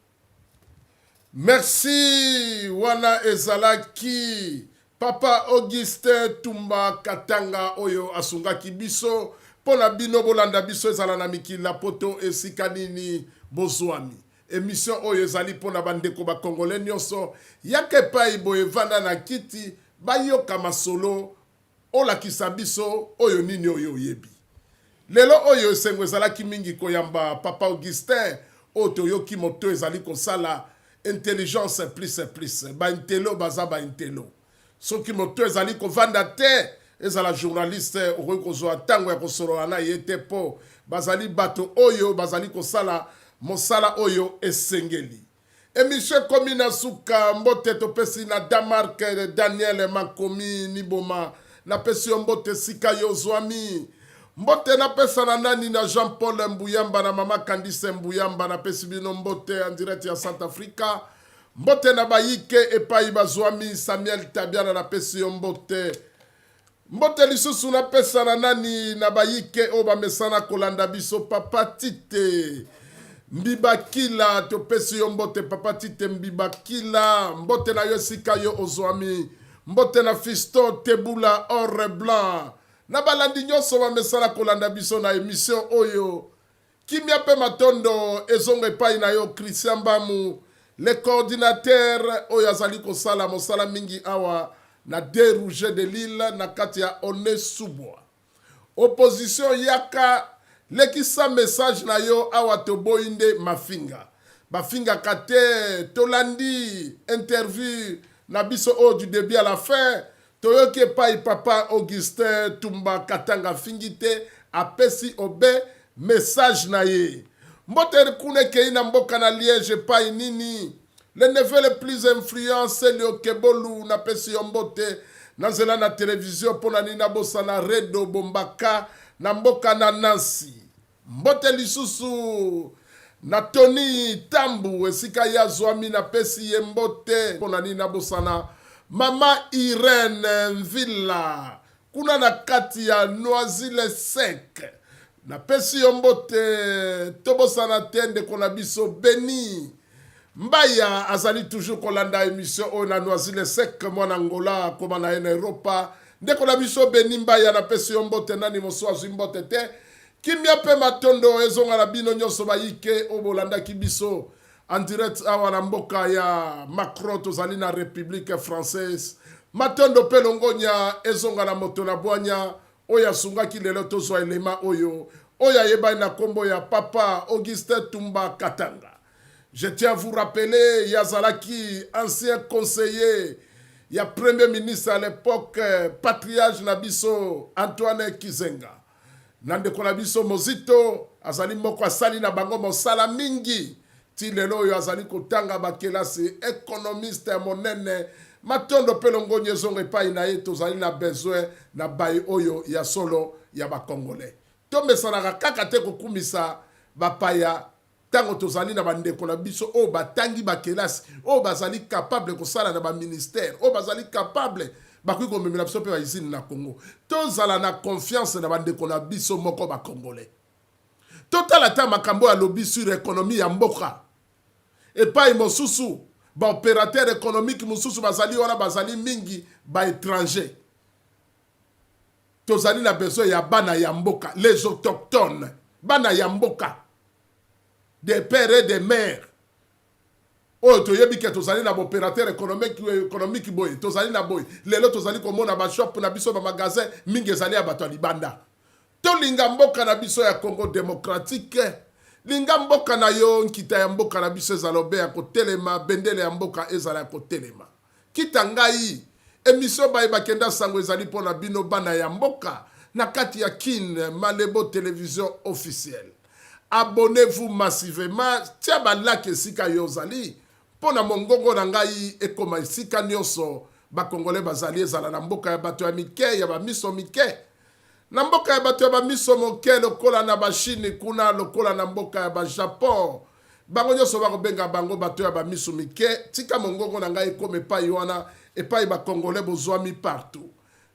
Merci wana ezalaki Papa Augustin Tumba Katanga oyo asungaki biso pona bino bolanda biso ezala na mikila poto esika nini bozwami. Émission oyo ezali pona bandeko ba congolais nyonso yake pai boye vanda na kiti bayoka masolo olakisa biso oyo nini oyo yebi. lelo oyo esengo ezalaki mingi koyamba papa Augustin oyo toyoki moto ezali kosala intelligence plus baintelo baza baintelo soki moto ezali kovanda te ezala journaliste okoki kozwa ntango ya kosolola na ye te mpo bazali bato oyo bazali kosala mosala oyo esengeli. Émission ekomi na suka mbote topesi na Damark Daniel Makomi Niboma napesi yo mbote sika yo zwami mbote napesa na nani na Jean-Paul Mbuyamba na mama Candice Mbuyamba napesi bino mbote en direct ya South Africa mbote na bayike epai bazwami Samuel Tabiana napesi yo mbote mbote lisusu napesa na nani na bayike o bamesana kolanda biso papa Tite Mbibakila topesi yo mbote papa Tite Mbibakila mbote na yo sika yo ozwami mbote na Fisto Tebula Or Blanc na balandi nyonso bamesala kolanda biso na émission oyo kimia pe matondo ezongo epai na yo Christian Mbamu le coordinateur oyo azali kosala mosala mingi awa na De Rouge de Lille na kati ya Onesubwa opposition yaka lekisa message na yo awa toboinde mafinga bafinga kate tolandi interview na biso o du début à la fin toyoki epai papa Augustin Tumba Katanga fingite apesi obe message na ye mbote kune kei na mboka na Liège epai nini le neveu le plus influence Leo Kebolu na pesi yo mbote na nzela na télévision pona nini nabosana Redo Bombaka na mboka na Nancy mbote lisusu na Tony Tambu esika ya zwami na pesi ye mbote pona nini nabosana mama Irene Villa kuna na kati ya Noisy-le-Sec na pesi yo mbote tobosana tende kona biso Beni Mbaya azali toujours kolanda émission o na Noisy-le-Sec mwana Angola koma na ene Europa ndeko na biso Beni Mbaya na pesi yo mbote nani moso azwi mbote te kimia pe matondo ezonga na bino nyonso bayike obolanda kibiso en direct awa na mboka ya Macron tozali na République Française matondo pe longonya ezonga na moto na bwanya oya sungaki lelo tozwa elema oyo oya yeba na kombo ya papa Augustin Tumba Katanga. Je tiens à vous rappeler Yazalaki ancien conseiller ya premier ministre à l'époque patriarche Nabiso Antoine Kizenga nande konabiso Mozito azali moko asali na bango mosala mingi ti lelo oyo azali kotanga bakelasi économiste monene matondo pelongo nyezongo epai na ye tozali na besoin na bai oyo ya solo ya bakongolais tomesanaka kaka te kokumisa bapaya tango tozali na bandeko na biso oyo batangi bakelasi oyo bazali capable kosala na baministère oyo bazali capable bakoki komemela biso mpe baizine na Congo tozala na confiance na bandeko na biso moko bakongolais totala ta makambo ya lobby sur économie ya mboka epai mosusu baopérateur économique mosusu bazali wana bazali mingi baétranger tozali na besoin ya bana ya mboka les autochtones bana ya mboka des pères et des mères oyo toyebi ke tozali na baopérateur économique boye tozali na boye lelo tozali komona bashop na biso bamagasin mingi ezali ya bato ya libanda tolinga mboka na biso ya Congo démocratique linga mboka na yo nkita ya mboka na biso ezala obe ya kotelema bendele ya mboka ezala ya kotelema kita ngai émission baye bakenda sango ezali mpona bino bana ya mboka na kati ya Kin Malebo télévision officielle. Abonnez-vous massivement tia balake esika yo ozali mpona mongongo na ngai ekoma esika nyonso bakongole bazali ezala na mboka ya bato ya mike ya bamiso mike na mboka ya bato ya bamiso moke lokola na bashini kuna lokola na mboka ya bajapon bango nyonso bakobenga bango bato ya bamiso mike tika mongongo na ngai ekoma epai wana epai bakongole bozwami partout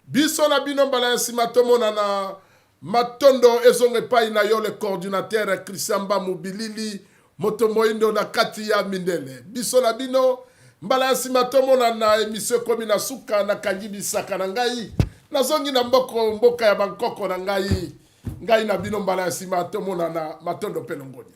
biso na bino mbala ya nsima tomonana matondo ezongo epai na yo le coordinateur Christian Mbamu Bilili moto moindo na kati ya mindele biso na bino mbala ya nsima tomonana émission komi na suka na kangi bisaka na ngai nazongi na mboka ya Bangkok na ngai na bino mbala ya nsima tomonana matondo pe longonya.